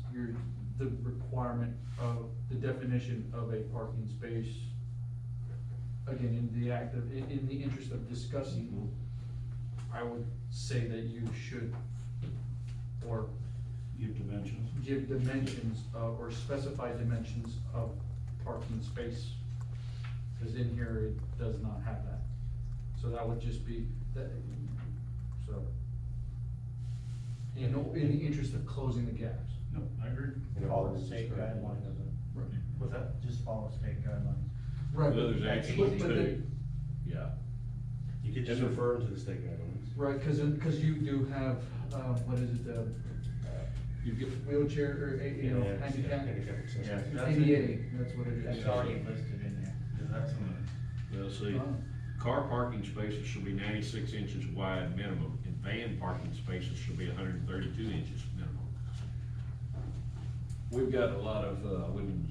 the requirement of, the definition of a parking space, again, in the interest of discussing, I would say that you should, or Give dimensions. give dimensions, or specify dimensions of parking space. Cause in here, it does not have that. So that would just be, that, so. In the interest of closing the gaps. No, I agree. Follow the state guidelines. What's that? Just follow state guidelines. Right. Well, but- there's actually but the- two, yeah. You could just refer them to the state guidelines. Right, cause you do have, what is it, You get, wheelchair, or, Yeah, handicap? handicap accessibility. That's ADA, that's what it is. That's already listed in there. Yeah, that's in well, see, Oh. car parking spaces should be 96 inches wide minimum, and van parking spaces should be 132 inches minimum. We've got a lot of, I wouldn't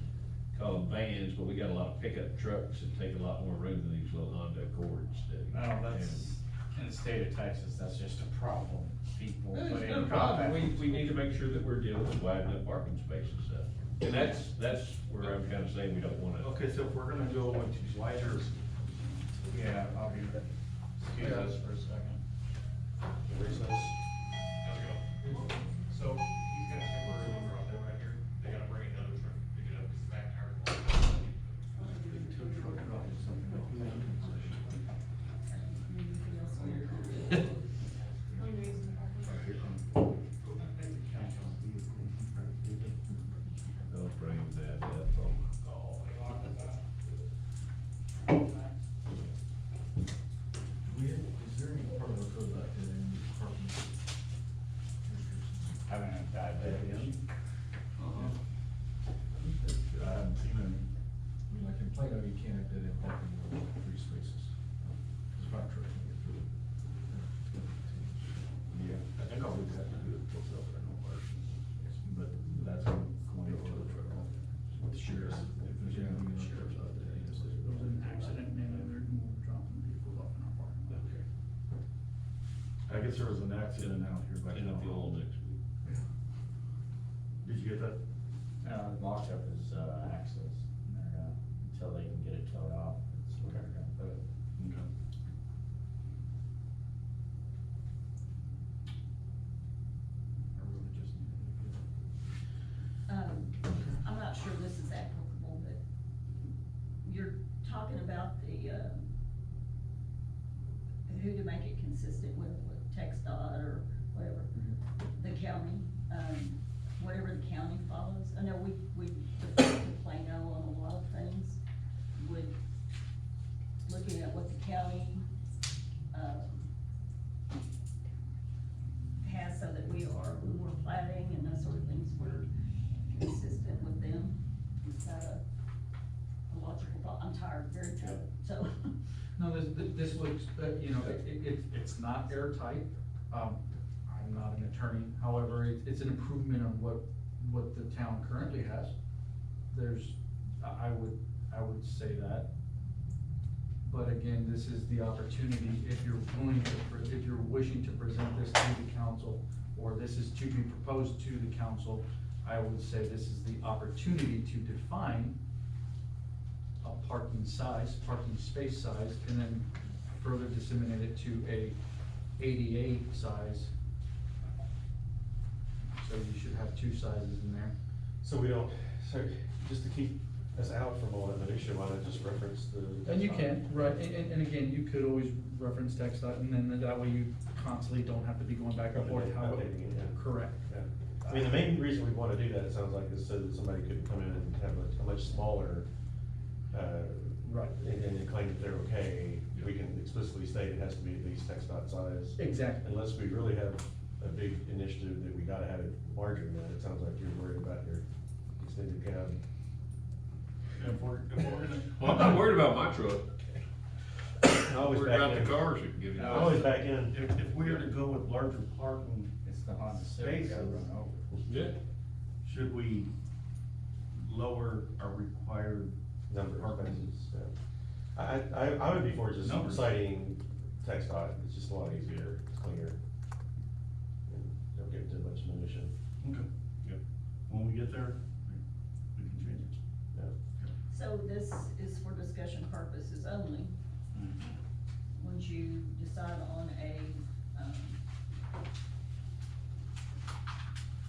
call them vans, but we got a lot of pickup trucks that take a lot more room than these little Honda Accords do. Well, that's, in the state of Texas, that's just a problem. People It's put in no problem. comments. We need to make sure that we're dealing with wide enough parking spaces, and that's where I'm kinda saying we don't wanna. Okay, so if we're gonna go with wider, Yeah, I'll be, excuse us for a second. Recess. So he's got a temporary one out there right here, they gotta bring another truck to pick it up, cause the back tire. Don't bring that up, oh my God. Is there any part of the code out there in parking restrictions? Haven't dived in. I haven't seen any. I mean, like in Plano, you can't have dead end parking more than 3 spaces. Cause fire trucks can get through it. yeah, I think all we've got to do is pull up there, no question. But that's going to the truck. With the sheriffs, if there's any sheriffs out there, yes, There was an accident, and they're dropping vehicles off in our parking lot. Okay. I guess there was an accident out here by Clean up the oil next week. Did you get that? The lockup is, access, and they're, until they can get it towed off, it's where they're gonna put it. Okay. I really just needed to get it. I'm not sure this is applicable, but you're talking about the, who to make it consistent with text dot or whatever, the county, whatever the county follows. I know we defer to Plano on a lot of things, looking at what the county, looks, you know, it's not airtight. I'm not an attorney, however, it's an improvement on what the town currently has. I would say that. But again, this is the opportunity, if you're wishing to present this to the council, or this is to be proposed to the council, I would say this is the opportunity to define a parking space size, and then further disseminate it to a ADA size. So you should have two sizes in there. So just to keep us out from all that minutia, why not just reference the? And you can, right, and again, you could always reference text dot, and then that way you constantly don't have to be going back and forth. Updating it, yeah. Correct. Yeah. I mean, the main reason we wanna do that, it sounds like, is so that somebody could come in and have a much smaller, Right. and claim that they're okay. We can explicitly state it has to be at least text dot size. Exactly. Unless we really have a big initiative that we gotta have it larger than that, it sounds like you're worried about your extended cab. If we're gonna. Well, I'm not worried about my truck. I always Worried back about in. the cars that can get in. I always back in. If we are to go with larger parking It's the Honda Civic I spaces, run over. Yeah. should we lower our required Number of parking? spaces, yeah. I would be for just Numbers. citing text dot, it's just a lot easier, it's cleaner. And don't get into much minutia. Okay. Yep. When we get there, we can change it. Yeah. So this is for discussion purposes only. Once you decide on a,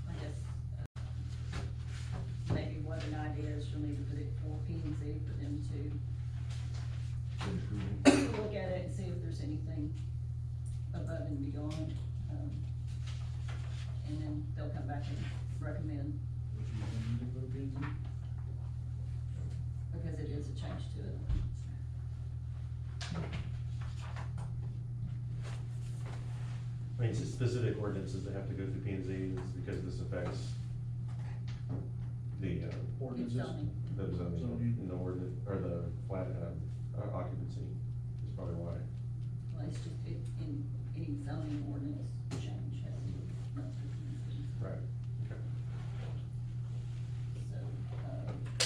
I guess, maybe what an idea is, you'll need to put it for P and Z for them to look at it and see if there's anything above and beyond. And then they'll come back and recommend, because it is a change to it. I mean, it's specific ordinances that have to go through P and Z, it's because this affects the, Ordinances. Zoning. the zoning, Zoning. in the ordinance, or the flat, occupancy, is probably why. Well, it's just, in any zoning ordinance change has to run through P&Z. Right. Okay.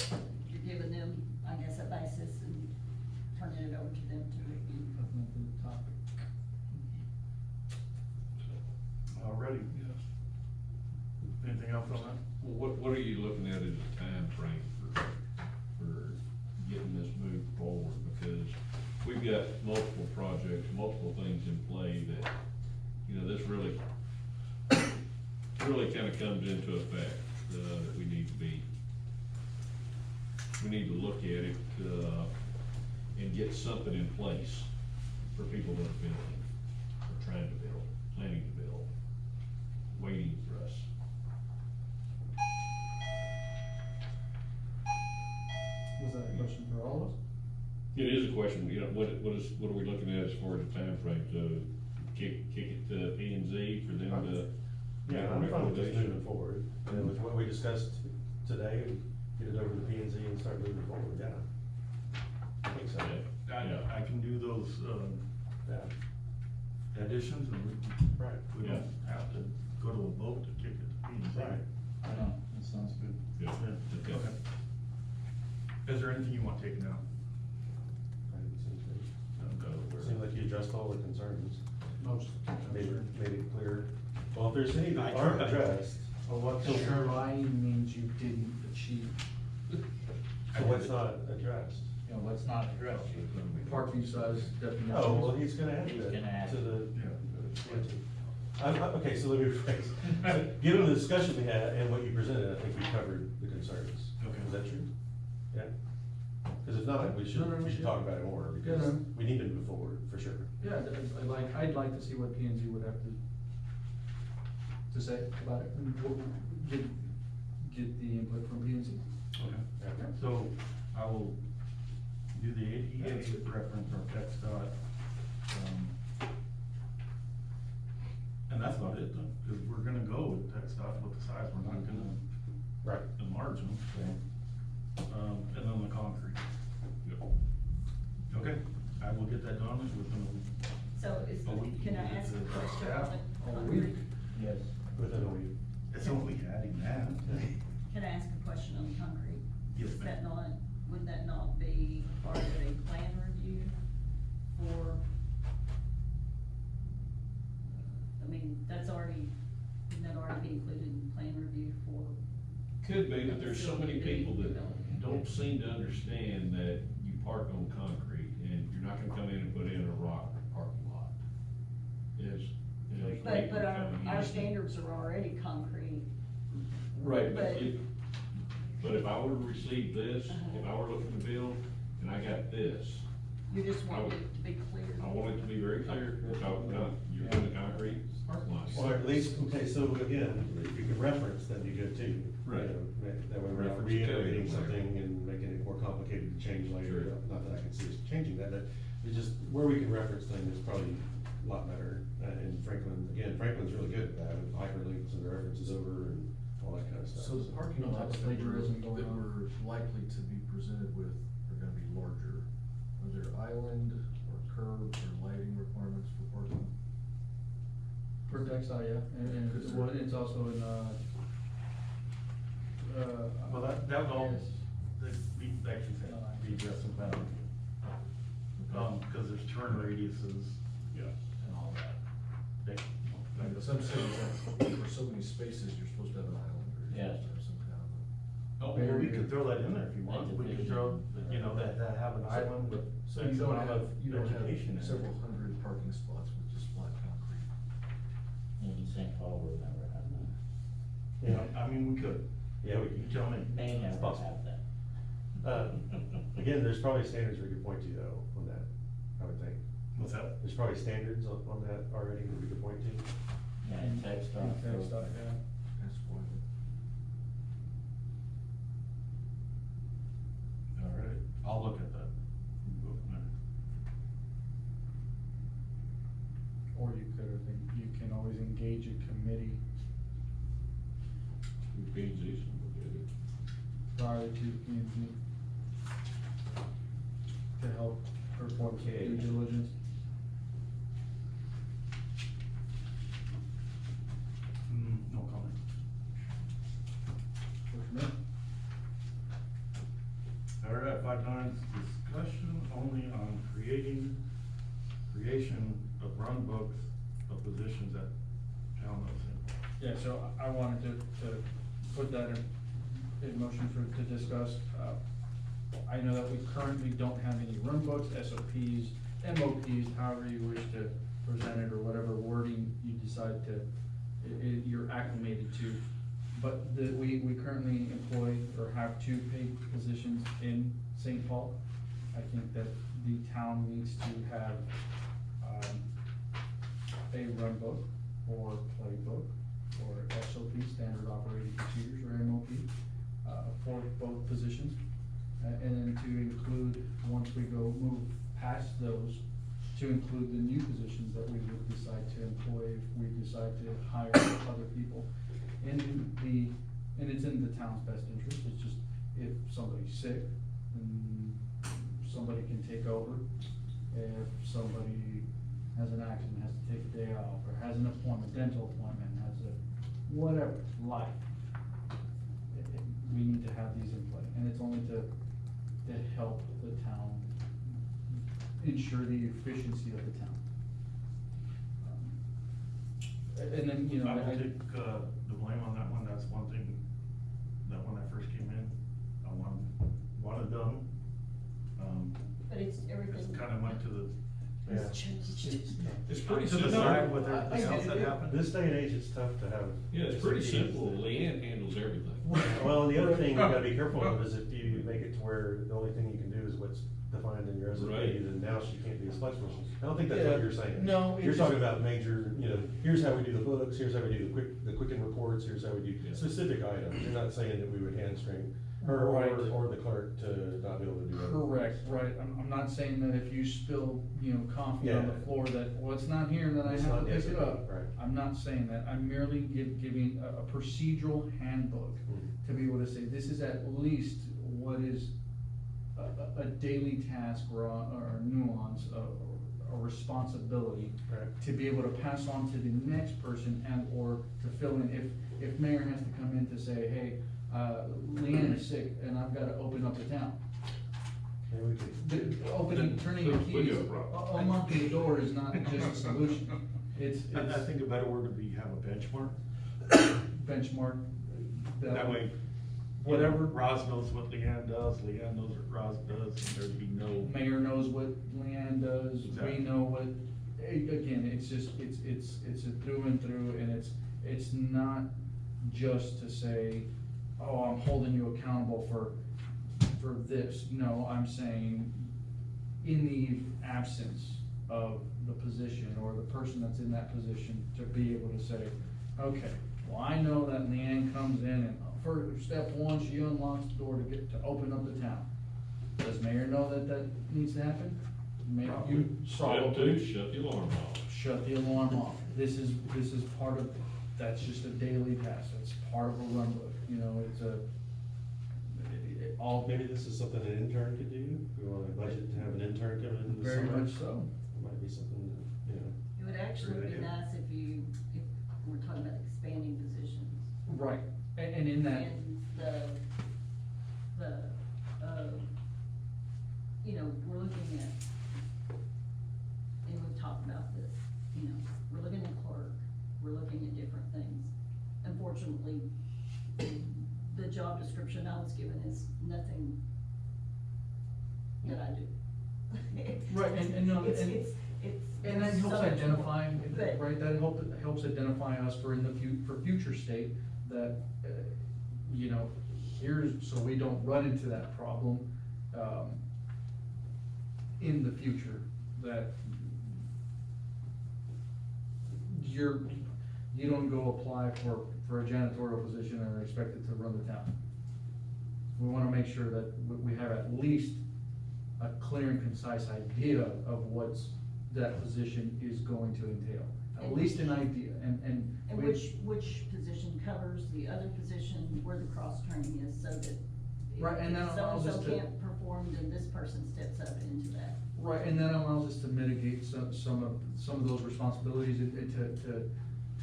So, you're giving them, I guess, a basis and turning it over to them to review. Alrighty. Anything else on that? Well, what are you looking at as a time frame for getting this moved forward? Because we've got multiple projects, multiple things in play that, you know, this really kind of comes into effect, that we need to look at it, and get something in place for people that are building, or trying to build, planning to build, waiting for us. Was that a question for all of us? It is a question, you know, what are we looking at as far as a timeframe to kick it to P and Z for them to? Yeah, I'm fine with just moving forward, and with what we discussed today, get it over to P and Z and start moving forward, yeah. I think so. I can do those, Yeah, additions and right. we don't have to go to a vote to kick it to P and Z. Right. I know, that sounds good. Yeah. Yeah, okay. Is there anything you want taken out? Right, seems good. No. Seems like you addressed all the concerns, Most. made it clear. Well, if there's any that I aren't tried. addressed, Well, what So- trying means you didn't achieve. so what's not addressed? You know, let's not address it. Parking size definition. Oh, well, he's gonna add He's that gonna add to it. the. Okay, so let me rephrase. So, given the discussion we had and what you presented, I think we covered the concerns. Okay. Is that true? Yeah? Cause if not, we should talk about it more, because Yeah. we need to move forward, for sure. Yeah, I'd like to see what P and Z would have to say about it, and get the input from P and Z. Okay. Yeah. So I will do the ADA reference or text dot, and that's about it then, because we're gonna go with text dot with the size, we're not gonna Right. enlarge them. And then the concrete. Yep. Okay, I will get that done within So is, a week. can I ask a question Yeah. on the A week? concrete? Yes. Within a week. It's only adding that. Can I ask a question on the concrete? Yes, Is ma'am. that not, would that not be part of a plan review for? I mean, that's already, wouldn't that already be included in plan review for? Could be, but there's so many people that don't seem to understand that you park on concrete and you're not gonna come in and put in a rock parking lot. Is. But our standards are already concrete. Right, But- but if I were to receive this, if I were looking to build and I got this, You just want it to be clear. I want it to be very clear, we're talking about, you're doing the concrete parking lot. Or at least, okay, so again, if you can reference, that'd be good too. Right. You know, that way we're not Reference reiterating code. something and making it more complicated to change later. Sure. Not that I can see us changing that, but it's just, where we can reference things is probably a lot better. And Franklin, again, Franklin's really good at that, with hyperlinks and references over and all that kind of stuff. So the parking No type lots of that plagiarism going that on. we're likely to be presented with are gonna be larger. Are there island or curb or lighting requirements for parking? For Textile, yeah, and Is it's also in, Well, that would all, yes. like you said, be addressed in plan. Cause there's turn radiuses. Yeah. And all that. They- Like, some cities have, for so many spaces, you're supposed to have an island or you're Yes. supposed to have some kind of Oh, well, we could throw that in there if you want, we could throw, you know, that have an island with. So you don't have, you don't have vegetation in it. several hundred parking spots with just flat concrete. In St. Paul, we'll never have that. Yeah, I mean, we could, yeah, we you can. tell me. May It's never possible. have that. Again, there's probably standards we could point to though, on that, I would think. What's that? There's probably standards on that already that we could point to. Yeah, in text on. Textile, yeah. That's why. All right, I'll look at that. Go from there. Or you could, I think, you can always engage a committee P and Z's will do it. prior to P and Z to help perform due diligence. No comment. Works for me. All right, 5.9, discussion only on creation of run books of positions at town of Yeah, so I wanted to put that in motion to discuss. I know that we currently don't have any run books, SOPs, MOPs, however you wish to present it, or whatever wording you decide to, you're acclimated to. But we currently employ or have 2 paid positions in St. Paul. I think that the town needs to have, a run book or playbook or SOP, standard operating procedures, or MOP, for both positions. And then to include, once we move past those, to include the new positions that we would decide to employ if we decide to hire other people. And it's in the town's best interest, it's just, if somebody's sick, then somebody can take over. If somebody has an accident, has to take a day off, or has an appointment, dental appointment, has a, whatever, life. We need to have these in play, and it's only to help the town ensure the efficiency of the town. And then, you know, I will take, the blame on that one, that's one thing, that when I first came in, I wanted done. But it's everything. It's kinda went to the, It's changed. It's pretty to the simple. side with everything else that happened. This day and age, it's tough to have. Yeah, it's pretty simple, Leann handles everything. Well, and the other thing you gotta be careful of is if you make it to where the only thing you can do is what's defined in your SOP, Right. then now she can't be a spokesperson. I don't think that's what Yeah. you're saying. No, You're it's talking just- about major, you know, here's how we do the books, here's how we do the quicken reports, here's how we do Yeah. specific items. You're not saying that we would hamstring her Right. or the clerk to not be able to do that. Correct, right, I'm not saying that if you spill, you know, coffee on the Yeah. floor, that, well, it's not here, and then I It's have not to pick the it SOP, up. right. I'm not saying that, I'm merely giving a procedural handbook Mhm. to be able to say, this is at least what is a daily task or a nuance, a responsibility Right. to be able to pass on to the next person and or to fill in, if mayor has to come in to say, hey, Leann is sick and I've gotta open up the town. Maybe we could, Turning the We keys, got a problem. unlocking the door is not just a solution. It's I think a better word would be have a benchmark. benchmark. That way, Whatever. Roz knows what Leann does, Leann knows what Roz does, and there'd be no. Mayor knows what Leann does, Exactly. we know what, again, it's just, it's a through and through, and it's not just to say, oh, I'm holding you accountable for this. No, I'm saying, in the absence of the position or the person that's in that position, to be able to say, okay, well, I know that Leann comes in and for step one, she unlocks the door to open up the town. Does mayor know that needs to happen? You Step two, shut the alarm off. shut the alarm off. This is part of, that's just a daily task, that's part of a run book, you know, it's all. maybe this is something an intern could do, we want to budget to have an intern come in the Very summer. much so. It might be something, that, you know. It would actually Great be idea. nice if we're talking about expanding positions. Right, and in that, And you know, we're looking at, and we've talked about this, you know, we're looking at clerk, we're looking at different things. Unfortunately, the job description I was given is nothing that I do. Right, and no, It's. and that helps so much more. identify, But- right, that helps identify us for for future state, that, you know, so we don't run into that problem, in the future, that you don't go apply for a janitorial position and are expected to run the town. We wanna make sure that we have at least a clear and concise idea of what's that position is going to entail, at least an idea, and. And we- which position covers the other position where the cross-training is, so that. Right, and that if allows us so-and-so to- can't perform, then this person steps up into that. Right, and that allows us to mitigate some of those responsibilities and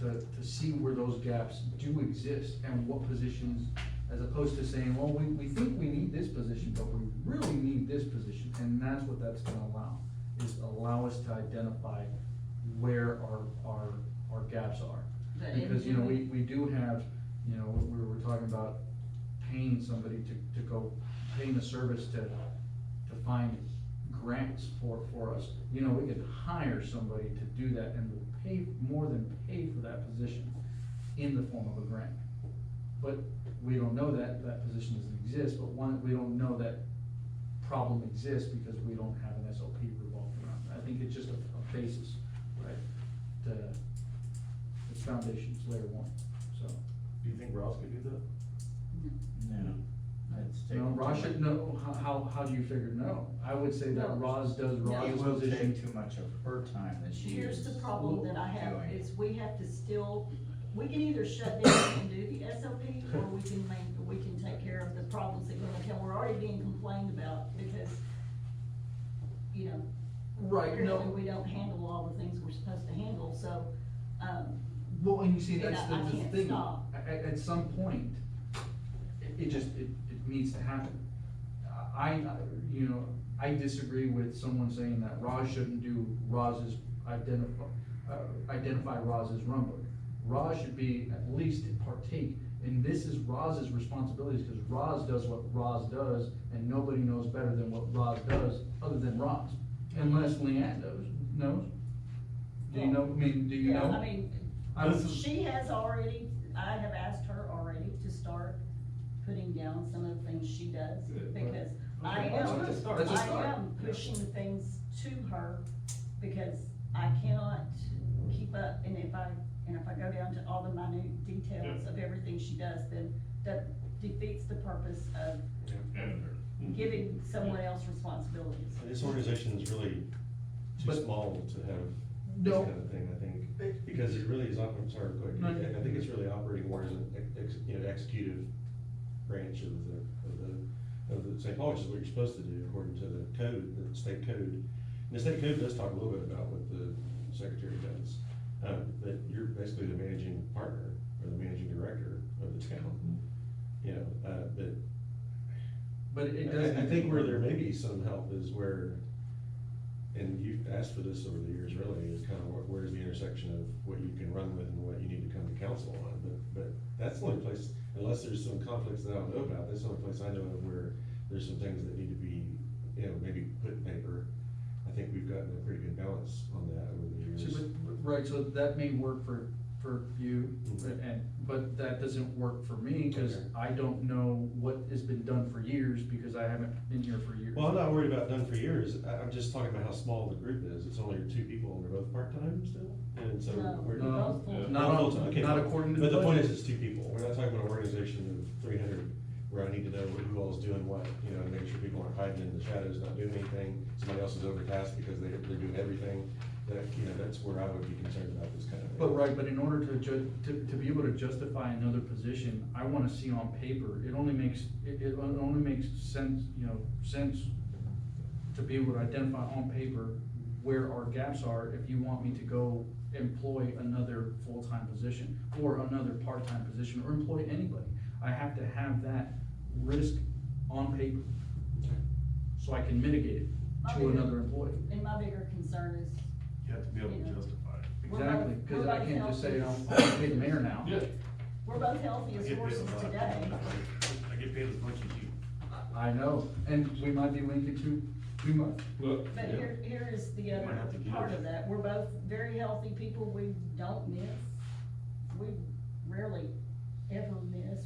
to see where those gaps do exist and what positions, as opposed to saying, well, we think we need this position, but we really need this position, and that's what that's gonna allow us to identify where our gaps are. But Because, you know, we do have, you know, we were talking about paying somebody to go, paying a service to find grants for us. You know, we could hire somebody to do that and we'll pay, more than pay for that position in the form of a grant. But we don't know that position doesn't exist, but we don't know that problem exists because we don't have an SOP revolved around it. I think it's just a basis, right? It's foundation, it's layer one, so. Do you think Roz could do that? No. It's No, taking Roz too should, much- no, how do you figure no? I would say that No. Roz does No. It Roz's will position. take too much of her time that she Here's is. the problem that I have, doing. is we have to still, we can either shut down and do the SOP, or we can take care of the problems that are gonna come. We're already being complained about because, you know, Right, apparently no, we don't handle all the things we're supposed to handle, so, well, and you see, And that's I the can't thing, stop. at some point, it just needs to happen. I disagree with someone saying that Roz shouldn't do Roz's identify Roz's run book. Roz should be at least partake, and this is Roz's responsibilities, because Roz does what Roz does, and nobody knows better than what Roz does, other than Roz, unless Leann knows. Do you know, do you know? yeah, I mean, I'm- she has already, I have asked her already to start putting down some of the things she does, Good. because Okay, I that's am, a good start. That's a start. I am pushing things to her, because I cannot keep up, and if I go down to all the minute details of everything she does, then that defeats the purpose of Having her. giving someone else responsibilities. This organization is really too But- small to have this No. kind of thing, I think, because it really is, I'm sorry, go ahead. No. I think it's really operating more as an executive branch of the of the St. Paul, which is what you're supposed to do according to the code, the state code. And the state code does talk a little bit about what the secretary does, but you're basically the managing partner or the managing director of the town, you know, But it does. I think where there may be some help is where, and you've asked for this over the years, really, is kind of where's the intersection of what you can run with and what you need to come to council on, but that's the only place, unless there's some conflicts that I don't know about, that's the only place I know of where there's some things that need to be, you know, maybe put in paper. I think we've gotten a pretty good balance on that over the years. Right, so that may work for you, but that doesn't work for me, cause Okay. I don't know what has been done for years, because I haven't been here for years. Well, I'm not worried about done for years, I'm just talking about how small the group is, it's only 2 people and they're both part-time still, and so No, we're. we're No, both full-time. not on- Full-time, okay, not fine. according to But the the point budget. is, it's 2 people, we're not talking about an organization of 300, where I need to know who all is doing what, you know, to make sure people aren't hiding in the shadows, not doing anything, somebody else is overtasked because they're doing everything, that, you know, that's where I would be concerned about this kind of thing. But right, but in order to be able to justify another position, I wanna see on paper, it only makes sense, you know, sense to be able to identify on paper where our gaps are, if you want me to go employ another full-time position, or another part-time position, or employ anybody. I have to have that risk on paper, so I can mitigate it to another employee. And my bigger concern is, You have to be able You to know. justify it. Exactly, We're cause I both can't just say, I'm healthy. gonna pay the mayor now. Yeah. we're both healthy I as get paid horses a lot. today. I get paid as much as you. I know, and we might be linking too much. Look, But here is the might have other to give. part of that, we're both very healthy people, we don't miss, we rarely ever miss,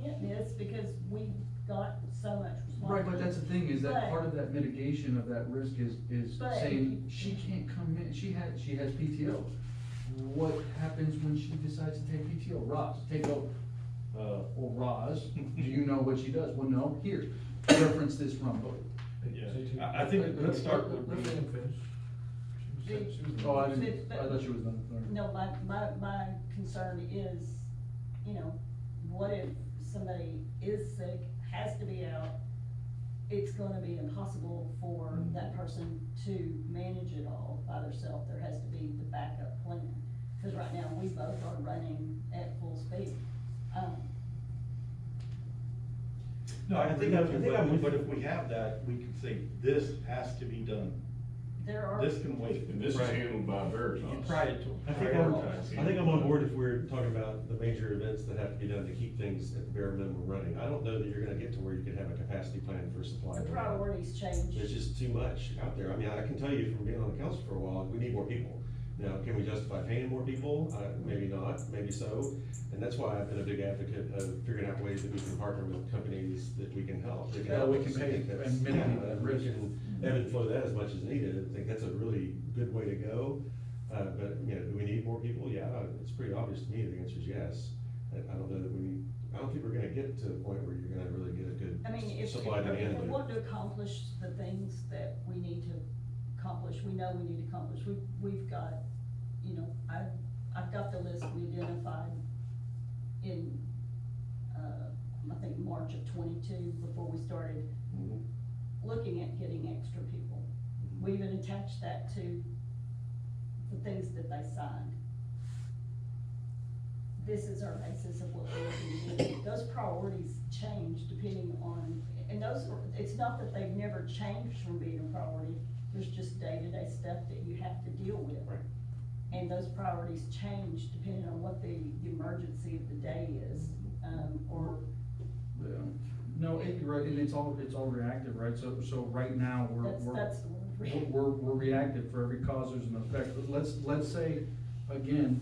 can't miss, because we got so much Right, but that's the thing, is that But- part of that mitigation of that risk is But- saying, she can't come in, she has PTO. What happens when she decides to take PTO? Roz, take over. Well, Roz, do you know what she does? Well, no, here, reference this rumbo. Yeah, I think, let's start with. Let Leann finish. She was- she was- Oh, I thought she was done. Sorry. No, my concern is, you know, what if somebody is sick, has to be out? It's gonna be impossible for that person to manage it all by themselves, there has to be the backup plan. Cause right now, we both are running at full speed. No, I think I'm, but if we have that, we can say, this has to be done, There are. this can wait. and this is Right. handled by Veritas. I think I'm on board if we're talking about the major events that have to be done to keep things at the bare minimum running. I don't know that you're gonna get to where you can have a capacity plan for supply. The priorities change. There's just too much out there. I mean, I can tell you from being on the council for a while, we need more people. Now, can we justify paying more people? Maybe not, maybe so. And that's why I've been a big advocate of figuring out ways that we can partner with companies that we can help. that Yeah, help we us. can I pay think that's- and mitigate yeah, that we risk. can ebb and flow that as much as needed. I think that's a really good way to go. But, you know, do we need more people? Yeah, it's pretty obvious to me. The answer is yes. I don't know that I don't think we're gonna get to the point where you're gonna really get a good I mean, if supply demand. we loop. want to accomplish the things that we need to accomplish, we know we need to accomplish, we've got, you know, I've got the list we identified in, I think March of 22, before we started Mhm. looking at getting extra people. We even attached that to the things that they signed. This is our basis of what we're looking to do. Those priorities change depending on, and it's not that they've never changed from being a priority, there's just day-to-day stuff that you have to deal with. Right. And those priorities change depending on what the emergency of the day is, or. Yeah. No, right, and it's all reactive, right? So right now, That's we're reactive for every cause there's an effect. Let's say, again,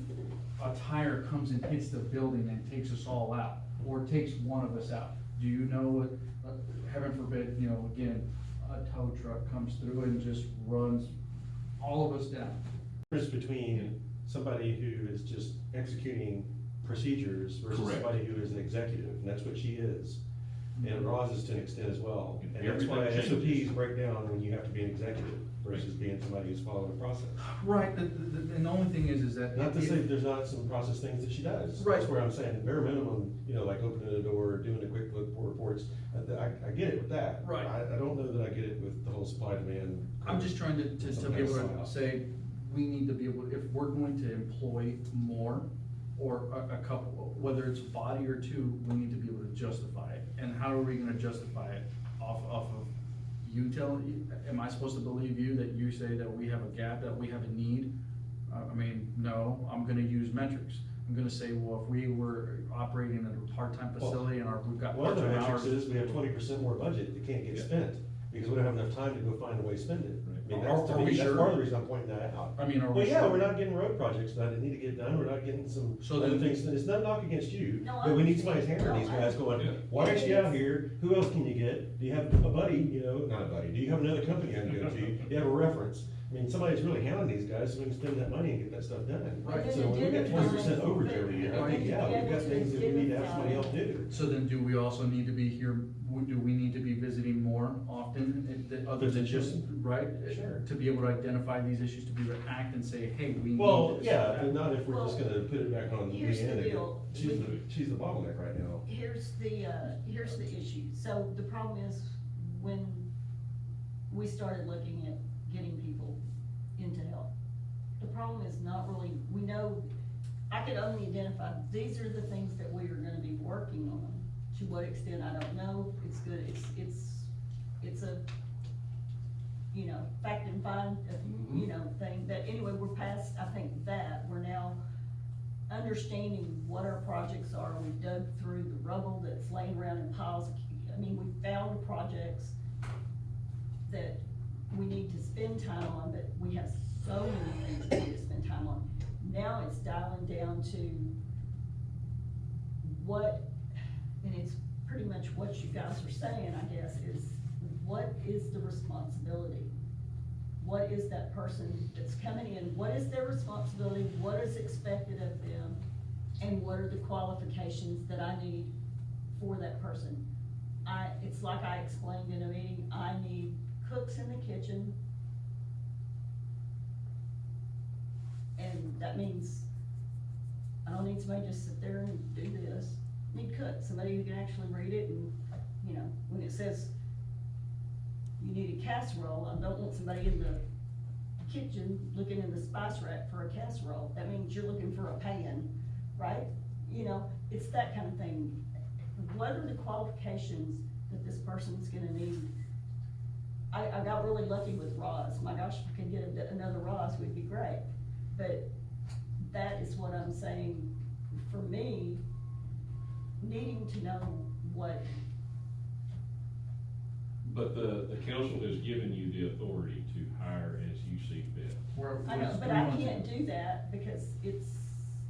a tire comes and hits the building and takes us all out, or takes one of us out. Do you know what, heaven forbid, you know, again, a tow truck comes through and just runs all of us down? Difference between somebody who is just executing procedures versus Correct. somebody who is an executive, and that's what she is. And Roz is to an extent as well, and that's Everything why changes. SOPs break down when you have to be an executive versus being somebody who's following the process. Right, and the only thing is that. Not to say that there's not some process things that she does. Right. That's where I'm saying, bare minimum, you know, like opening a door, doing a quick look for reports, I get it with that. Right. I don't know that I get it with the whole supply demand. I'm just trying to Some be able kind of to say, we need to be able, if we're going to employ more, or a couple, whether it's a body or two, we need to be able to justify it. And how are we gonna justify it? Off of you am I supposed to believe you that you say that we have a gap, that we have a need? I mean, no, I'm gonna use metrics. I'm gonna say, well, if we were operating at a part-time facility and we've got One of the part-time metrics hours. is we have 20% more budget that can't get Yeah. spent, because we don't have enough time to go find a way to spend it. I mean, that's, to Are we me, that's sure? part of the reason I'm pointing that out. I mean, are we Well, yeah, sure? we're not getting road projects done that need to get done, we're not getting some So other then- things, it's not a knock against you, No, but we need I- somebody hammering no, these I- guys going, why aren't you out here, who else can you get, do you have a buddy, you know, not a buddy, do you have another company I can go to, do you have a reference? I mean, somebody's really hounding these guys so we can spend that money and get that stuff done. Right. So when we got 20% overage every year, I think, yeah, we've got things that we need to have somebody else do. So then do we also need to be here, do we need to be visiting more often, other than just, right? Sure. To be able to identify these issues, to be able to act and say, hey, we need Well, this. yeah, but not if we're just gonna put it back on Here's the Leann again. deal. She's the bottleneck right now. Here's the issue. So the problem is, when we started looking at getting people into help, the problem is not really, we know, I could only identify, these are the things that we are gonna be working on. To what extent, I don't know. It's good, it's a, you know, fact and find, you know, thing, that anyway, we're past, I think that, we're now understanding what our projects are. We've dug through the rubble that's laying around in piles. I mean, we found projects that we need to spend time on, but we have so many things we need to spend time on. Now it's dialing down to what, and it's pretty much what you guys are saying, I guess, is what is the responsibility? What is that person that's coming in, what is their responsibility, what is expected of them, and what are the qualifications that I need for that person? It's like I explained in a meeting, I need cooks in the kitchen, and that means I don't need somebody to just sit there and do this. I need cooks, somebody who can actually read it, and, you know, when it says you need a casserole, I don't want somebody in the kitchen looking in the spice rack for a casserole. That means you're looking for a pan, right? You know, it's that kind of thing. What are the qualifications that this person's gonna need? I got really lucky with Roz. My gosh, if we could get another Roz, we'd be great. But that is what I'm saying, for me, needing to know what. But the council has given you the authority to hire as you see fit. I know, but I can't do that because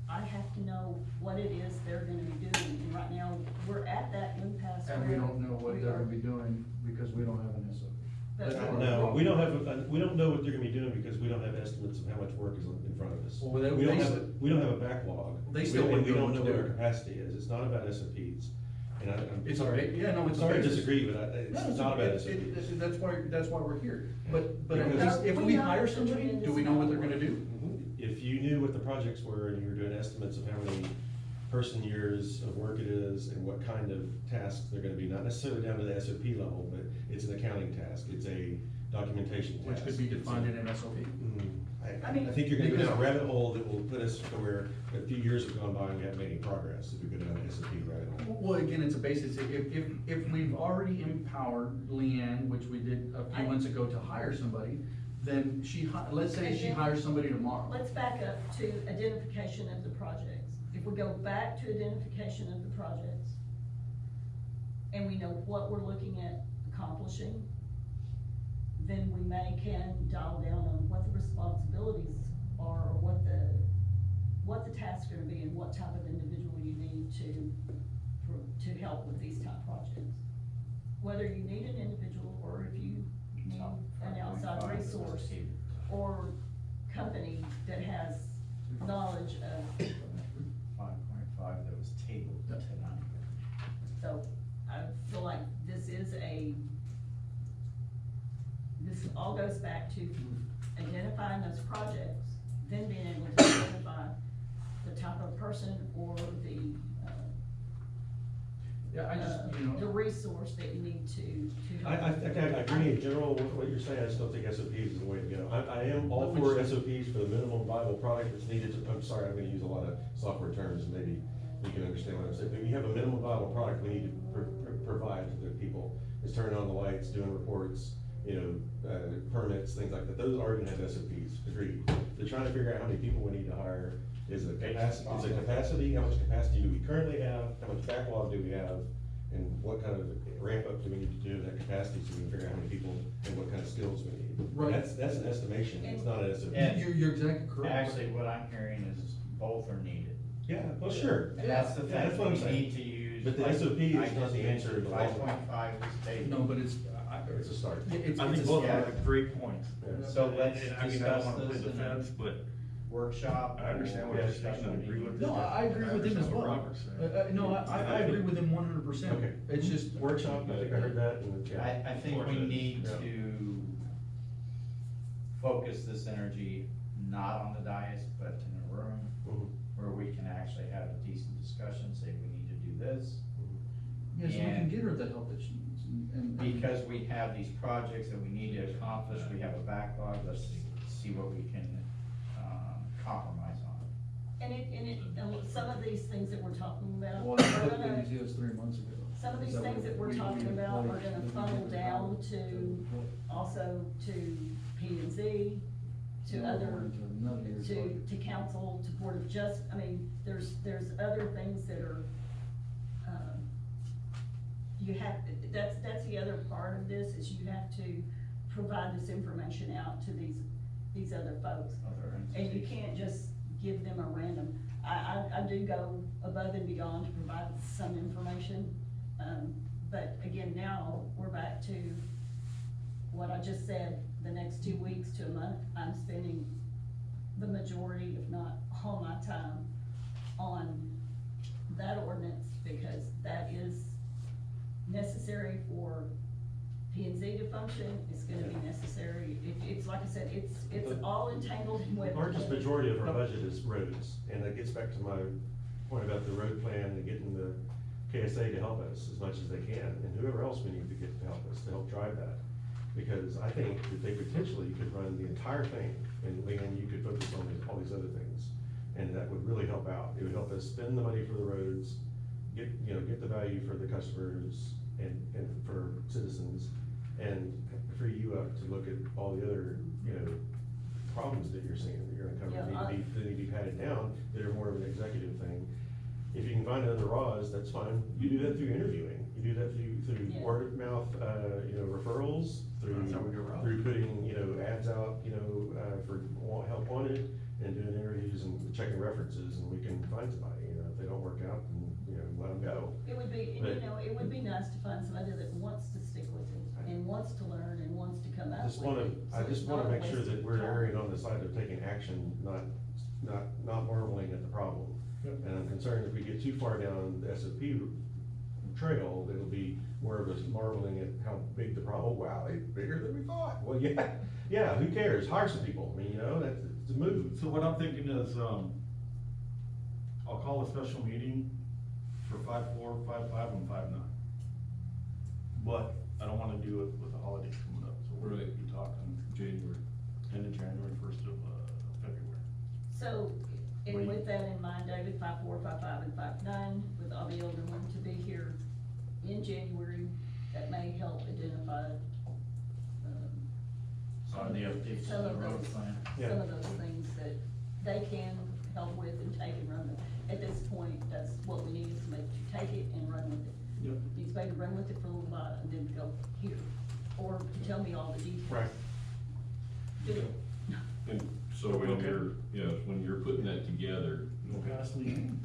I have to know what it is they're gonna be doing, and right now, we're at that impasse. And we where don't know what we they're are- gonna be doing because we don't have an SOP. but- No, we don't know what they're gonna be doing because we don't have estimates of how much work is in front of us. Well, We don't have a backlog. They still We wouldn't we know don't what know to what our do. capacity is. It's not about SOPs. And I'm It's all right, yeah, no, it's sorry okay. to disagree, but No, it's not about SOPs. that's why we're here. But at Because- least if We we know hire it's a somebody, do tremendous we know what they're amount gonna of do? If you knew what the projects were and you were doing estimates of how many person years of work it is and what kind of tasks they're gonna be, not necessarily down to the SOP level, but it's an accounting task, it's a documentation task. Which could be it's a- defined in an SOP. I mean, I think you're gonna go down a because- rabbit hole that will put us to where a few years have gone by and we haven't made any progress if we go down the SOP rabbit hole. Well, again, it's a basis, if we've already empowered Leann, which we did a few months ago, to hire somebody, then let's say she hires somebody tomorrow. Let's back up to identification of the projects. If we go back to identification of the projects, and we know what we're looking at accomplishing, then we can dial down on what the responsibilities are, or what the tasks are gonna be, and what type of individual you need to help with these type projects. Whether you need an individual, or if you need an outside resource, or company that has knowledge of. 5.5 that was tabled tonight. So I feel like this all goes back back to identifying those projects, then being able to identify the type of person or the, Yeah, I just, you know. the resource that you need to. I agree in general with what you're saying, I just don't think SOPs is the way to go. I am all for SOPs for the minimum viable product that's needed to, I'm sorry, I'm gonna use a lot of software terms, and maybe you can understand what I'm saying, but you have a minimum viable product we need to provide to the people, is turning on the lights, doing reports, permits, things like that, those are gonna have SOPs, agreed. They're trying to figure out how many people we need to hire, is it capacity, how much capacity do we currently have, how much backlog do we have, and what kind of ramp up do we need to do in that capacity, so we can figure out how many people and what kind of skills we need. Right. That's an estimation, it's not an SOP. And- You're exactly correct. Actually, what I'm hearing is both are needed. Yeah, well, sure. And that's the Yeah, that's thing, what I'm we saying. need to use. But the like SOP is I not just the answer to the long run. 5.5 is stated. No, but it's, It's a start. it's. I think it's- both yeah. are great points. Yeah. So let's And I mean, I don't discuss wanna play this in defense, a but workshop. I understand what or you're saying, discussion I agree meeting. with No, I agree with him as understand what well. Robert's saying. No, I agree with him 100%. Okay. It's just. Workshop, I think I heard that, and, yeah. I think we need Yeah. to focus this energy not on the dais, but in a room Mhm. where we can actually have a decent discussion, say we need to do this. Yeah, so we can And- get her the help that she needs, and. Because we have these projects that we need to accomplish, we have a backlog, let's see what we can, compromise on. And some of these things that we're talking about, Well, are that gonna, thing was 3 months ago. some of these Is things that we're we- talking about are like, gonna we funnel get the down power to, also to P and Z, to No, other, to another year's budget. to council, to board of I mean, there's other things that are, you have, that's the other part of this, is you have to provide this information out to these other folks. Other And you entities. can't just give them a random, I do go above and beyond to provide some information. But again, now, we're back to what I just said, the next 2 weeks to a month, I'm spending the majority, if not all my time, on that ordinance, because that is necessary for P and Z to function, it's gonna be necessary, it's like I said, it's all entangled in The with. largest majority of our budget is roads, and that gets back to my point about the road plan and getting the KSA to help us as much as they can, and whoever else we need to get to help us, to help drive that. Because I think that they potentially could run the entire thing, and Leann, you could focus on all these other things, and that would really help out. It would help us spend the money for the roads, get the value for the customers and for citizens, and free you up to look at all the other, problems that you're seeing, that you're uncovering, Yeah, that need to be patted down, that are more of an executive thing. If you can find another Roz, that's fine, you do that through interviewing, you do that through Yeah. word of mouth, referrals, through That's how we do Roz. through putting, ads out, for help wanted, and doing interviews and checking references, and we can find somebody, if they don't work out, and, let them go. It would be, But- it would be nice to find somebody that wants to stick with it, and wants to learn, and wants to come up I with just wanna, it. I So just it's wanna not a make sure waste that of we're time. erring on the side of taking action, not marveling at the problem. Yep. And I'm concerned if we get too far down the SOP trail, it'll be more of us marveling at how big the problem, oh wow, it's bigger than we thought. Well, yeah, who cares, hire some people, I mean, it's a move. So what I'm thinking is, I'll call a special meeting for 5.4, 5.5, and 5.9. But I don't wanna do it with the holidays coming up, so we're gonna be talking January. end of January, 1st of February. So, What do and you- with that in mind, David, 5.4, 5.5, and 5.9, with all the aldermen to be here in January, that may help identify, Some of the updates some to the of road those, plan. Yeah. some of those things that they can help with and take and run with. At this point, that's what we need, is somebody to take it and run with it. Yep. Needs somebody to run with it for a little while and then go here, or to tell me all the details. Right. Do it. And so when you're putting that together, No gasoline.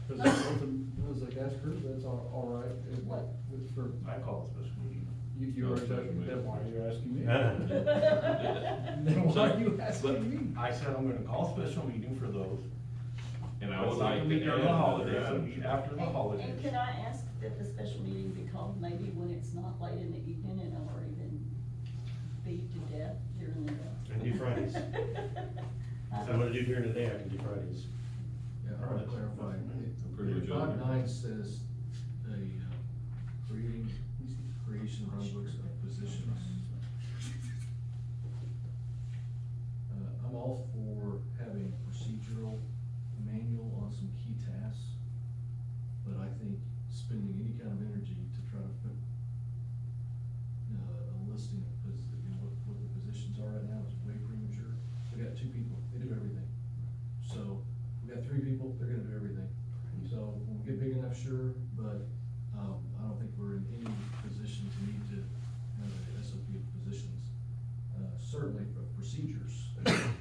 Cause that's something, it was like, ask her, that's all right. What? It's for, I call it special meeting. you No, already, special meeting. then why are you asking me? Uh, Then why are you asking me? I said I'm gonna call a special meeting for those. and I It's would not like gonna be to during add the another holidays, it'll be option. after the And holidays. can I ask that the special meeting be called maybe when it's not late in the evening and I've already been beat to death during the day. And do Fridays. If I wanna do during the day, I can do Fridays. Yeah, I wanna clarify, Pretty much. 5.9 says creation of runbooks of positions. I'm all for having procedural manual on some key tasks, but I think spending any kind of energy to try to put a listing of, what the positions are right now is way premature. We got 2 people, they do everything. So, we got 3 people, they're gonna do everything. So, when we get big enough, sure, but, I don't think we're in any position to need to have a SOP of positions. Certainly for procedures.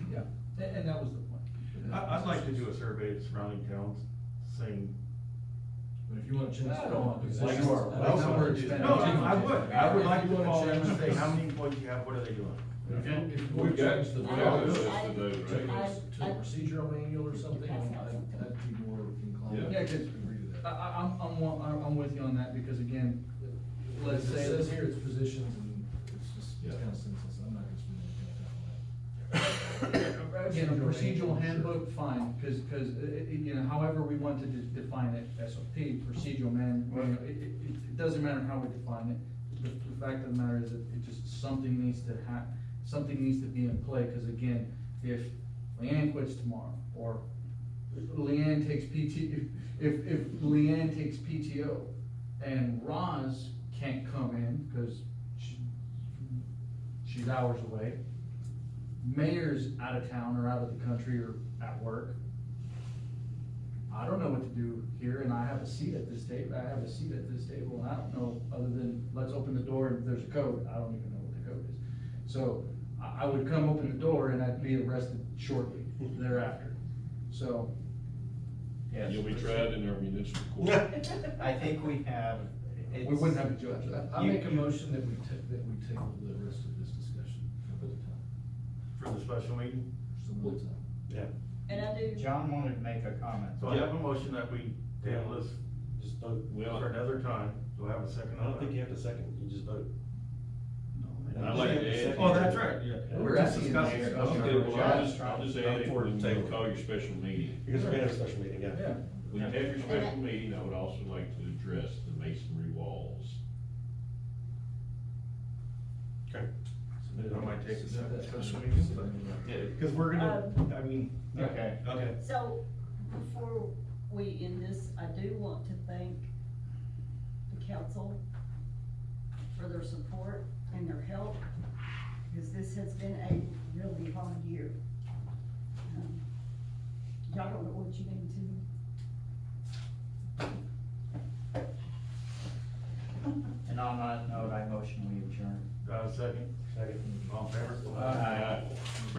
Yeah, and that was the point. I'd like to do a survey of surrounding towns, saying, But if you wanna change. I don't want to. positions, You are. I That's think what we're we're expanding. no, I would like If to you wanna call in and change say, things- how many employees you have, what are they doing? If you We've want to got- change the. we have this I- today, right? To a procedural manual or something, I'd be more inclined. Yeah, to 'cause agree to that. I'm with you on that, because again, let's It say. says here it's positions and it's just, it's Yeah. kind of senseless, I'm not gonna spend any kind of time on that. Again, a procedural handbook, fine, cause, you know, however we want to define it, SOP, procedural it doesn't matter how we define it. The fact of the matter is that it just, something needs to be in play, cause again, if Leann quits tomorrow, or Leann takes if Leann takes PTO, and Roz can't come in, cause she's hours away, mayor's out of town or out of the country or at work, I don't know what to do here, and I have a seat at this table, and I don't know, other than, let's open the door and there's a code, I don't even know what the code is. So, I would come open the door and I'd be arrested shortly thereafter, so. Yes. You'll be tried in our municipal court. I think we have. We wouldn't have a judge. I make a motion that we table the rest of this discussion for the time, For the special meeting? some more time. Yeah, And I do. John wanted to make a comment. So I have a motion that we table this just vote. for another time, do I have a second I on don't think that? you have to second, you just vote. I'd like to add. Oh, that's right, yeah. We're just asking discussing the it. mayor. Okay, well, I'll just add it For when table. you call your special meeting. Because we're gonna have a special meeting, yeah. Yeah. When you have your special meeting, I would also like to address the masonry walls. Okay. I might take a Is that second that special meeting? meeting, Cause we're gonna, I mean. Okay. Okay. So, before we end this, I do want to thank the council for their support and their help, because this has been a really hard year. Y'all don't know what you need to. And on that note, I motion we adjourn. Second? Second. All in favor? Aye.